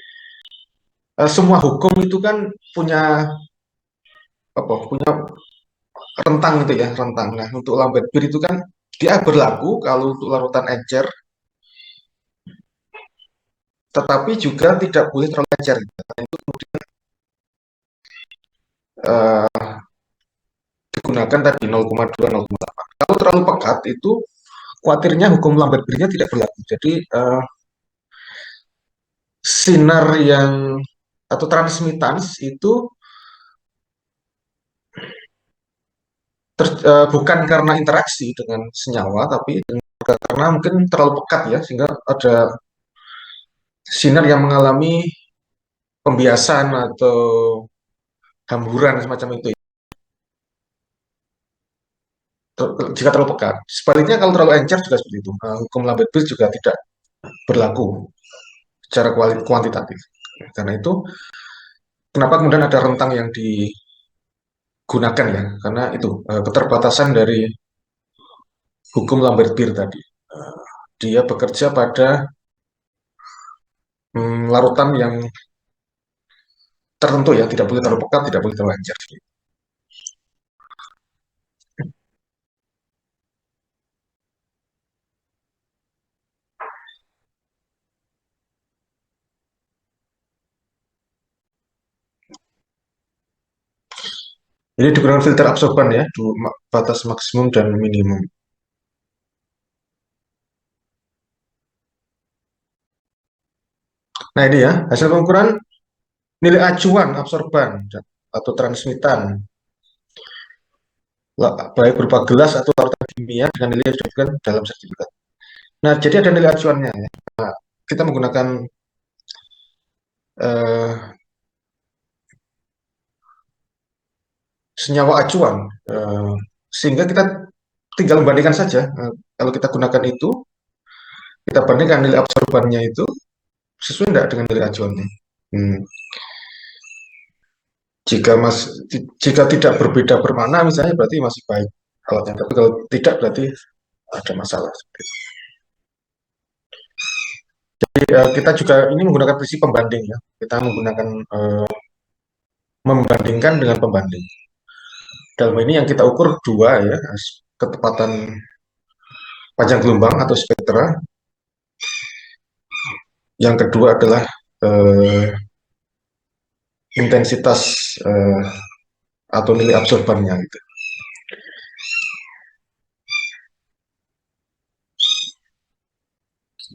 semua hukum itu kan punya punya rentang itu ya, rentang. Nah, untuk Lambert-Beer itu kan dia berlaku kalau untuk larutan encer, tetapi juga tidak boleh terlalu encer. Karena itu kemudian eh, digunakan tadi 0,2, 0,8. Kalau terlalu pekat itu khawatirnya hukum Lambert-Beer-nya tidak berlaku. Jadi sinar yang atau transmittance itu bukan karena interaksi dengan senyawa, tapi karena mungkin terlalu pekat ya, sehingga ada sinar yang mengalami pembiasan atau hamburan semacam itu ya, jika terlalu pekat. Sebaliknya kalau terlalu encer juga seperti itu. Hukum Lambert-Beer juga tidak berlaku secara kuantitatif. Karena itu, kenapa kemudian ada rentang yang digunakan ya? Karena itu keterbatasan dari hukum Lambert-Beer tadi. Dia bekerja pada larutan yang tertentu ya, tidak boleh terlalu pekat, tidak boleh terlalu encer. Jadi digunakan filter absorban ya, batas maksimum dan minimum. Nah ini ya, hasil pengukuran nilai acuan absorban atau transmitan, baik berupa gelas atau larutan kimia dengan nilai yang disebutkan dalam sertifikat. Nah, jadi ada nilai acuannya ya. Nah, kita menggunakan eh, senyawa acuan, sehingga kita tinggal membandingkan saja. Kalau kita gunakan itu, kita bandingkan nilai absorbannya itu sesuai tidak dengan nilai acuannya. Hmm. Jika tidak berbeda bermakna misalnya berarti masih baik alatnya, tapi kalau tidak berarti ada masalah. Jadi, kita juga ini menggunakan prinsip pembanding ya. Kita menggunakan membandingkan dengan pembanding. Dalam ini yang kita ukur dua ya, ketepatan panjang gelombang atau spektra. Yang kedua adalah eh, intensitas atau nilai absorbannya gitu.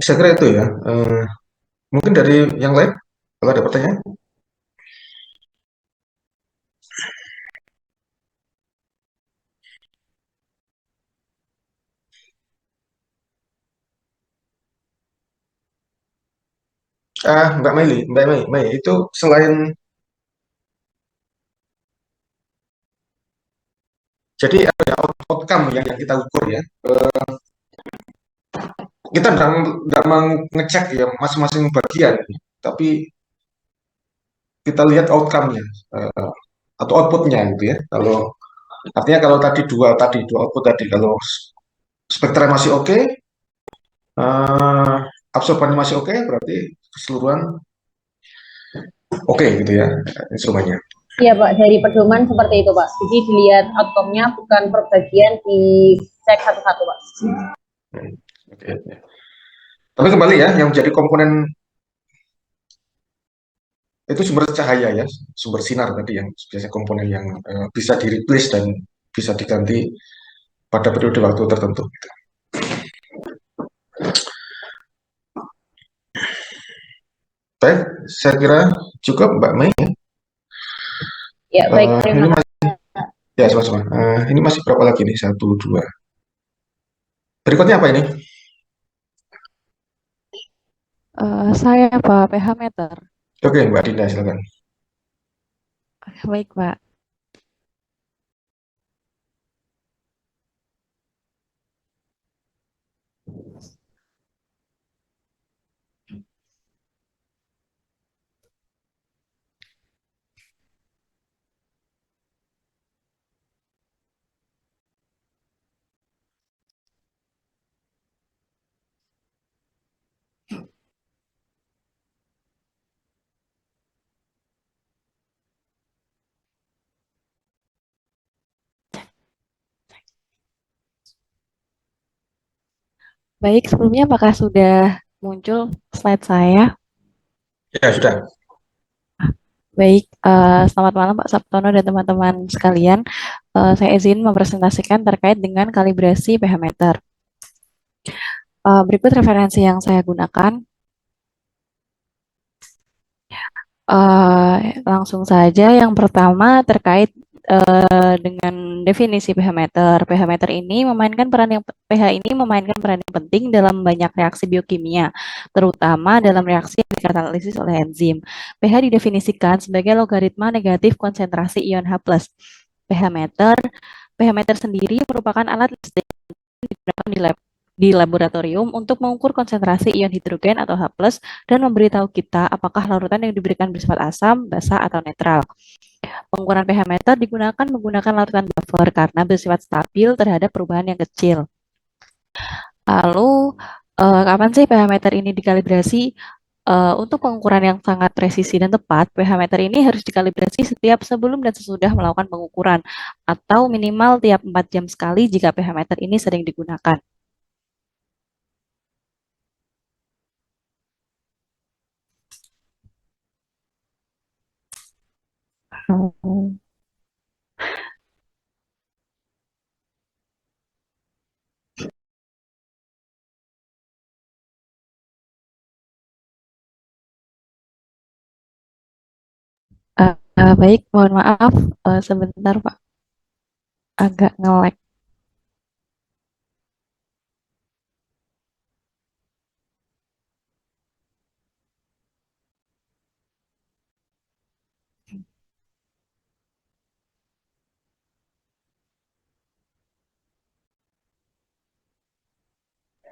Saya kira itu ya. Mungkin dari yang lain kalau ada pertanyaan. Mbak Meli, Mbak Mei, itu selain jadi ada outcome yang kita ukur ya. Kita tidak mengecek ya masing-masing bagian, tapi kita lihat outcome-nya atau output-nya gitu ya. Kalau artinya kalau tadi dua output tadi, kalau spektra masih oke, eh, absorbannya masih oke, berarti keseluruhan oke gitu ya instrumennya. Iya Pak, dari pedoman seperti itu Pak. Jadi dilihat outcome-nya bukan per bagian di cek satu-satu Pak. Oke. Tapi kembali ya, yang menjadi komponen itu sumber cahaya ya, sumber sinar tadi yang biasanya komponen yang bisa di replace dan bisa diganti pada periode waktu tertentu. Baik, saya kira cukup Mbak Mei. Ya baik, Ini terima kasih. masih ya sama-sama. Ini masih berapa lagi nih? Satu, dua. Berikutnya apa ini? Saya Pak, pH meter. Oke, Mbak Dinda silakan. Baik, Pak. Baik, sebelumnya apakah sudah muncul slide saya? Ya sudah. Baik, selamat malam Pak Sabtono dan teman-teman sekalian. Saya izin mempresentasikan terkait dengan kalibrasi pH meter. Berikut referensi yang saya gunakan. Langsung saja, yang pertama terkait dengan definisi pH meter. pH ini memainkan peran yang penting dalam banyak reaksi biokimia, terutama dalam reaksi yang dikatalisis oleh enzim. pH didefinisikan sebagai logaritma negatif konsentrasi ion H+. pH meter sendiri merupakan alat yang digunakan di laboratorium untuk mengukur konsentrasi ion hidrogen atau H+, dan memberitahu kita apakah larutan yang diberikan bersifat asam, basa, atau netral. Pengukuran pH meter digunakan menggunakan larutan buffer karena bersifat stabil terhadap perubahan yang kecil. Lalu, kapan sih pH meter ini dikalibrasi? Untuk pengukuran yang sangat presisi dan tepat, pH meter ini harus dikalibrasi setiap sebelum dan sesudah melakukan pengukuran, atau minimal tiap 4 jam sekali jika pH meter ini sering digunakan. Hmm. Baik, mohon maaf, sebentar Pak, agak nge-lag.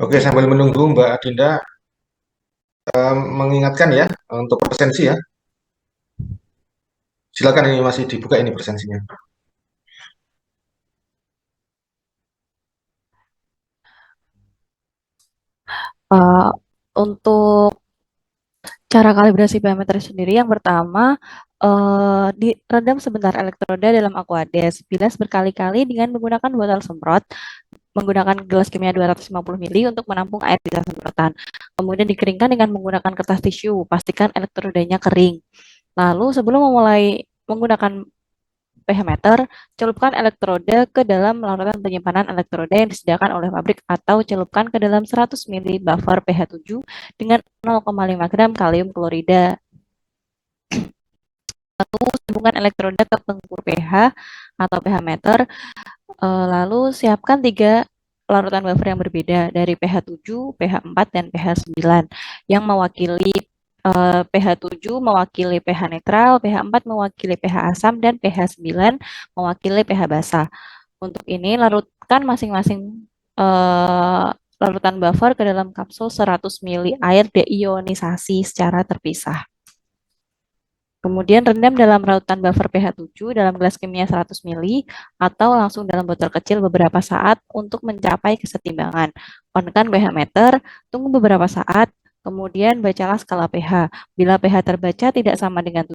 Oke, sambil menunggu Mbak Adinda mengingatkan ya untuk presensi ya. Silakan, ini masih dibuka ini presensinya. Eh, untuk cara kalibrasi biometri sendiri, yang pertama, direndam sebentar elektroda dalam Aquades. Bilas berkali-kali dengan menggunakan botol semprot, menggunakan gelas kimia 250 ml untuk menampung air sisa semprotan. Kemudian dikeringkan dengan menggunakan kertas tisu. Pastikan elektrodanya kering. Lalu sebelum memulai menggunakan pH meter, celupkan elektroda ke dalam larutan penyimpanan elektroda yang disediakan oleh pabrik atau celupkan ke dalam 100 ml buffer pH 7 dengan 0,5 gram kalium klorida. Lalu sambungkan elektroda ke pengukur pH atau pH meter. Lalu siapkan 3 larutan buffer yang berbeda dari pH 7, pH 4, dan pH 9 yang mewakili pH 7 mewakili pH netral, pH 4 mewakili pH asam, dan pH 9 mewakili pH basah. Untuk ini, larutkan masing-masing larutan buffer ke dalam kapsul 100 ml air deionisasi secara terpisah. Kemudian rendam dalam larutan buffer pH 7 dalam gelas kimia 100 ml atau langsung dalam botol kecil beberapa saat untuk mencapai kesetimbangan. On-kan pH meter, tunggu beberapa saat, kemudian bacalah skala pH. Bila pH terbaca tidak sama dengan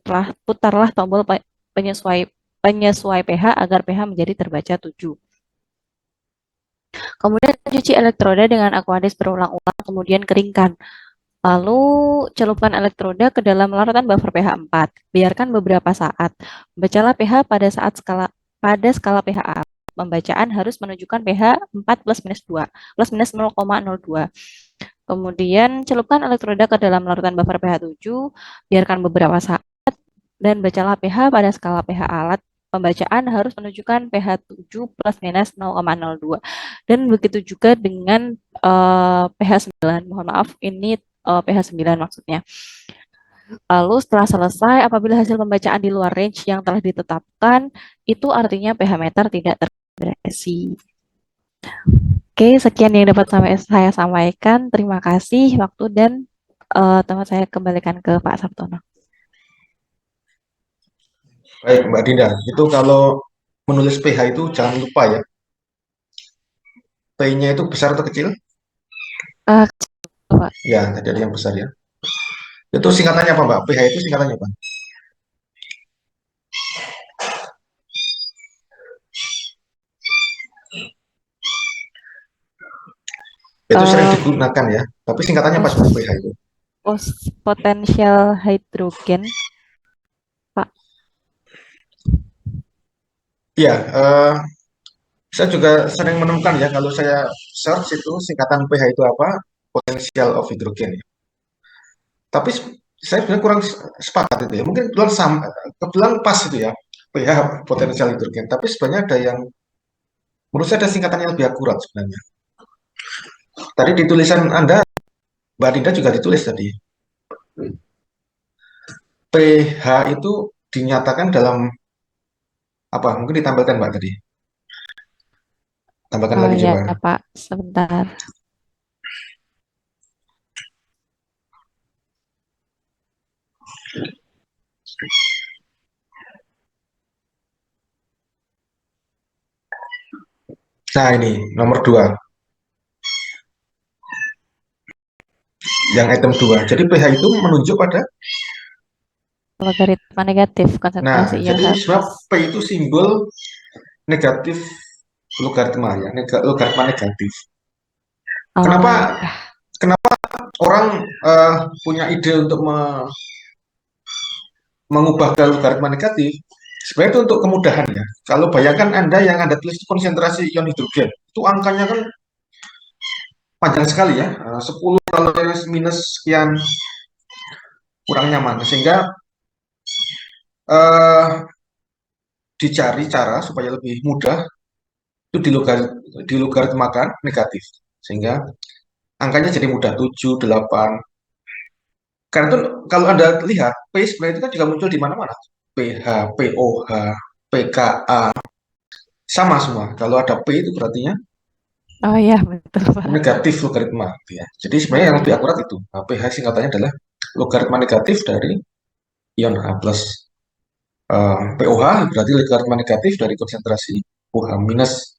7, putarlah tombol penyesuai pH agar pH menjadi terbaca 7. Kemudian cuci elektroda dengan Aquades berulang-ulang, kemudian keringkan. Lalu celupkan elektroda ke dalam larutan buffer pH 4. Biarkan beberapa saat. Bacalah pH pada skala pH A. Pembacaan harus menunjukkan pH 4 plus minus 2, plus minus 0,02. Kemudian celupkan elektroda ke dalam larutan buffer pH 7, biarkan beberapa saat, dan bacalah pH pada skala pH alat. Pembacaan harus menunjukkan pH 7 plus minus 0,02. Dan begitu juga dengan pH 9. Mohon maaf, ini pH 9 maksudnya. Lalu setelah selesai, apabila hasil pembacaan di luar range yang telah ditetapkan, itu artinya pH meter tidak terkalibrasi. Oke, sekian yang dapat saya sampaikan. Terima kasih waktu dan tempat saya kembalikan ke Pak Sabtono. Baik, Mbak Dinda, itu kalau menulis pH itu jangan lupa ya, P-nya itu besar atau kecil? Uh, Pak. Ya, tadi ada yang besar ya. Itu singkatannya apa, Mbak? pH itu singkatannya apa? Itu sering digunakan ya, tapi singkatannya apa sebenarnya pH itu? Potential hidrogen, Pak. Iya, saya juga sering menemukan ya, kalau saya search itu singkatan pH itu apa? Potential of hydrogen ya. Tapi saya sebenarnya kurang sepakat itu ya. Mungkin kebetulan pas itu ya, pH potensial hidrogen. Tapi sebenarnya ada yang, menurut saya ada singkatan yang lebih akurat sebenarnya. Tadi di tulisan Anda, Mbak Dinda juga ditulis tadi. pH itu dinyatakan dalam apa? Mungkin ditampilkan Mbak tadi. Tambahkan lagi Ya, coba. Pak, sebentar. Nah ini nomor 2, yang item 2. Jadi pH itu menunjuk pada, Logaritma negatif nah konsentrasi ion jadi sebab Hertz. P itu simbol negatif logaritma ya, logaritma negatif. Kenapa Ya. orang punya ide untuk mengubah ke logaritma negatif? Sebenarnya itu untuk kemudahan ya. Kalau bayangkan Anda yang Anda tulis konsentrasi ion hidrogen, itu angkanya kan panjang sekali ya, 10 kalau minus sekian, kurang nyaman. Sehingga eh, dicari cara supaya lebih mudah itu dilogaritmakan negatif sehingga angkanya jadi mudah 7, 8. Karena itu kalau Anda lihat P sebenarnya itu kan juga muncul di mana-mana. PH, POH, PKA sama semua. Kalau ada P itu berarti Oh iya, betul Pak. negatif logaritma gitu ya. Jadi sebenarnya yang lebih akurat itu. Nah, pH singkatannya adalah logaritma negatif dari ion H plus. POH berarti logaritma negatif dari konsentrasi OH minus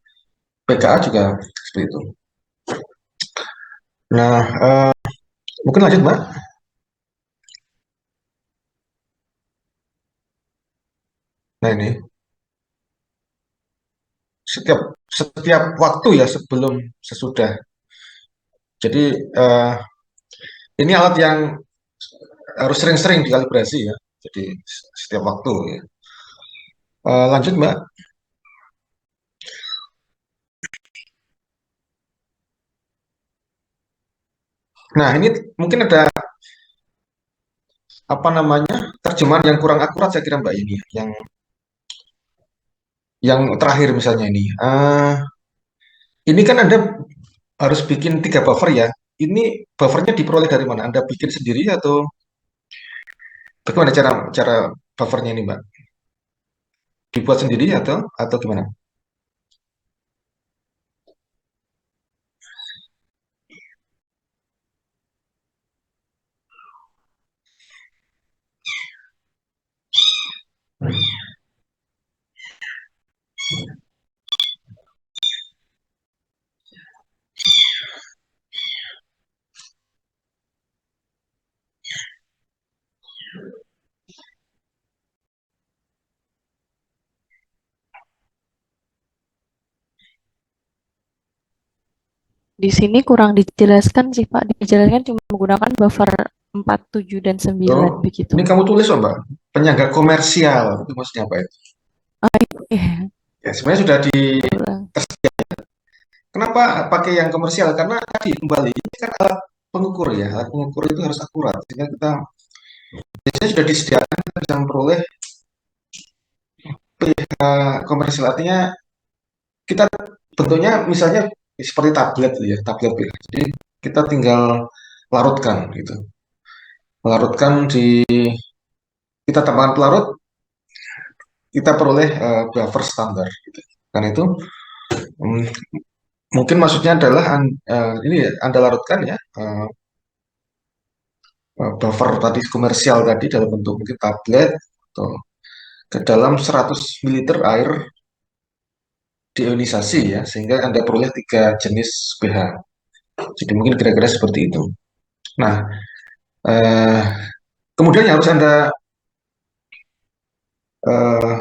pKa juga seperti itu. Nah, mungkin lanjut Mbak. Nah ini setiap setiap waktu ya sebelum sesudah. Jadi ini alat yang harus sering-sering dikalibrasi ya. Jadi setiap waktu ya. Lanjut Mbak. Nah ini mungkin ada apa namanya terjemahan yang kurang akurat saya kira Mbak ini ya. Yang terakhir misalnya ini. Ini kan Anda harus bikin 3 buffer ya. Ini buffernya diperoleh dari mana? Anda bikin sendiri atau bagaimana cara cara buffernya ini Mbak? Dibuat sendiri atau gimana? Di sini kurang dijelaskan sih Pak. Dijelaskan cuma menggunakan buffer 4, 7, dan 9 Oh, begitu. ini kamu tulis loh Mbak. Penyangga komersial itu maksudnya apa itu? Iya, Ya sebenarnya sudah di ulang. kenapa pakai yang komersial? Karena tadi kembali ini kan alat pengukur ya. Alat pengukur itu harus akurat. Sehingga kita biasanya sudah disediakan kita bisa memperoleh pH komersial. Artinya kita bentuknya misalnya seperti tablet ya, tablet pH. Jadi kita tinggal larutkan gitu. Larutkan di kita tambahkan pelarut, kita peroleh buffer standar gitu. Karena itu mm, mungkin maksudnya adalah ini ya, Anda larutkan ya buffer tadi komersial tadi dalam bentuk mungkin tablet atau ke dalam 100 ml air deionisasi ya sehingga Anda peroleh 3 jenis pH. Jadi mungkin kira-kira seperti itu. Nah, eh, kemudian yang harus Anda eh,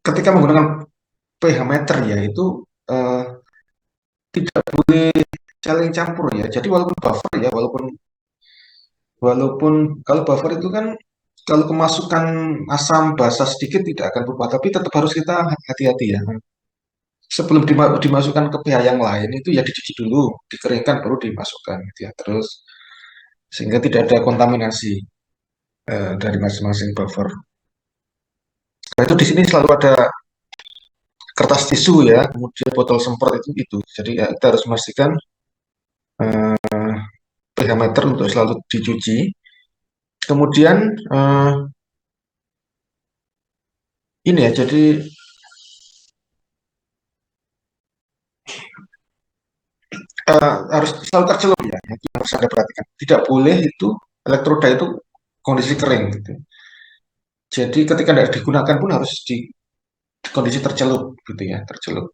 ketika menggunakan pH meter ya itu eh, tidak boleh saling campur ya. Jadi walaupun buffer ya, walaupun walaupun kalau buffer itu kan kalau kemasukan asam basa sedikit tidak akan berubah, tapi tetap harus kita hati-hati ya. Sebelum dimasukkan ke pH yang lain itu ya dicuci dulu, dikeringkan baru dimasukkan gitu ya. Terus sehingga tidak ada kontaminasi dari masing-masing buffer. Nah, itu di sini selalu ada kertas tisu ya, kemudian botol semprot itu. Jadi ya, kita harus memastikan pH meter untuk selalu dicuci. Kemudian ini ya, jadi harus selalu tercelup ya, yang harus Anda perhatikan. Tidak boleh itu elektroda itu kondisi kering gitu. Jadi ketika tidak digunakan pun harus di kondisi tercelup gitu ya, tercelup.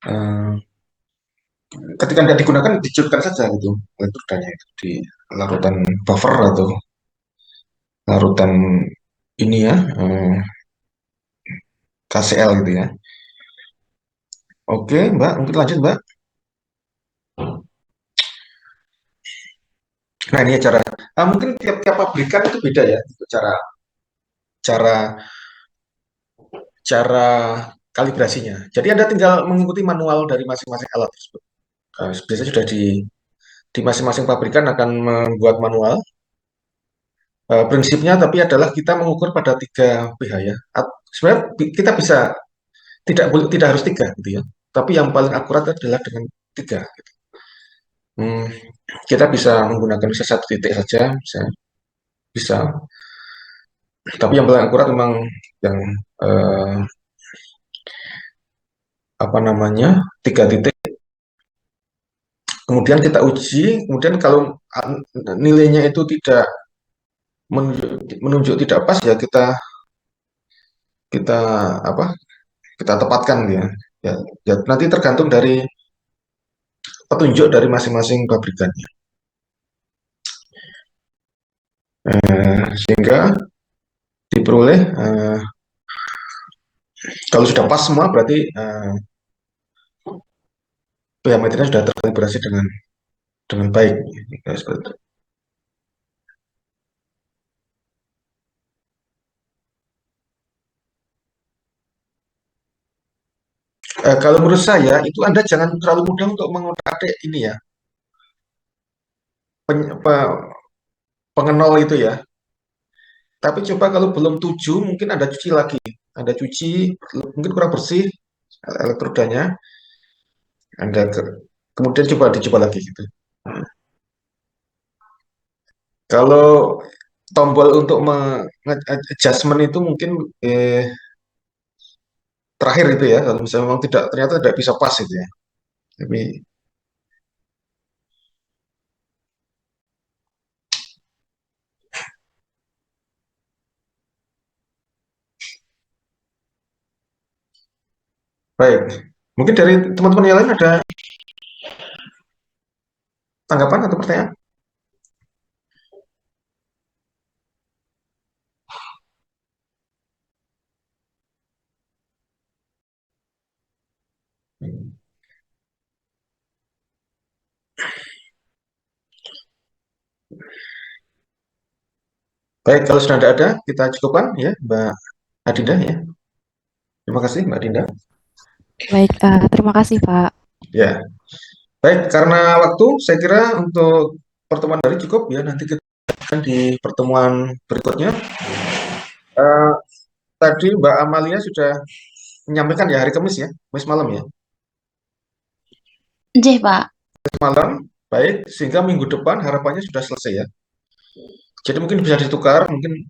Eh, ketika tidak digunakan dicelupkan saja gitu elektrodanya itu di larutan buffer atau larutan ini ya, KCl gitu ya. Oke Mbak, mungkin lanjut Mbak. Nah ini ya cara, mungkin tiap-tiap pabrikan itu beda ya, untuk cara cara cara kalibrasinya. Jadi Anda tinggal mengikuti manual dari masing-masing alat tersebut. Biasanya sudah di masing-masing pabrikan akan membuat manual prinsipnya tapi adalah kita mengukur pada 3 pH ya. Sebenarnya kita bisa tidak harus 3 gitu ya. Tapi yang paling akurat adalah dengan 3. Gitu. Hmm, kita bisa menggunakan bisa 1 titik saja, bisa. Tapi yang paling akurat memang yang eh, apa namanya 3 titik. Kemudian kita uji. Kemudian kalau nilainya itu tidak menunjuk tidak pas ya kita apa kita tepatkan ya. Ya, ya nanti tergantung dari petunjuk dari masing-masing pabrikannya. Sehingga diperoleh kalau sudah pas semua berarti pH meternya sudah terkalibrasi dengan baik. Ya, seperti itu. Kalau menurut saya itu Anda jangan terlalu mudah untuk mengotak-atik ini ya pengenol itu ya. Tapi coba kalau belum 7 mungkin Anda cuci lagi. Anda cuci mungkin kurang bersih elektrodanya. Anda kemudian coba dicoba lagi gitu. Kalau tombol untuk adjustment itu mungkin terakhir itu ya kalau misalnya memang ternyata tidak bisa pas itu ya. Tapi baik, mungkin dari teman-teman yang lain ada tanggapan atau pertanyaan? Baik, kalau sudah tidak ada, kita cukupkan ya, Mbak Adinda ya. Terima kasih, Mbak Adinda. Baik, terima kasih Pak. Ya, baik, karena waktu, saya kira untuk pertemuan hari cukup ya. Nanti kita akan di pertemuan berikutnya. Eh, Tadi Mbak Amalia sudah menyampaikan ya hari Kamis ya, Kamis malam ya. Nggih, Pak. Kamis malam, baik, sehingga minggu depan harapannya sudah selesai ya. Jadi mungkin bisa ditukar, mungkin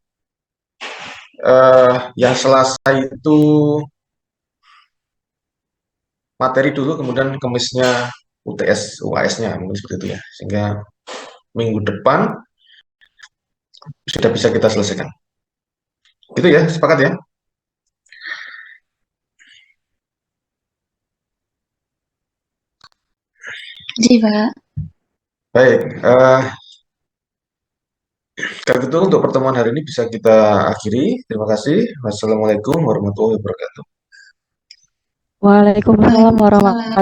yang Selasa itu materi dulu, kemudian Kamisnya UTS, UAS-nya, mungkin seperti itu ya. Sehingga minggu depan sudah bisa kita selesaikan. Gitu ya, sepakat ya? Nggih, Pak. Baik, kalau gitu untuk pertemuan hari ini bisa kita akhiri. Terima kasih. Wassalamualaikum warahmatullahi wabarakatuh. Waalaikumsalam warahmatullahi Waalaikumsalam.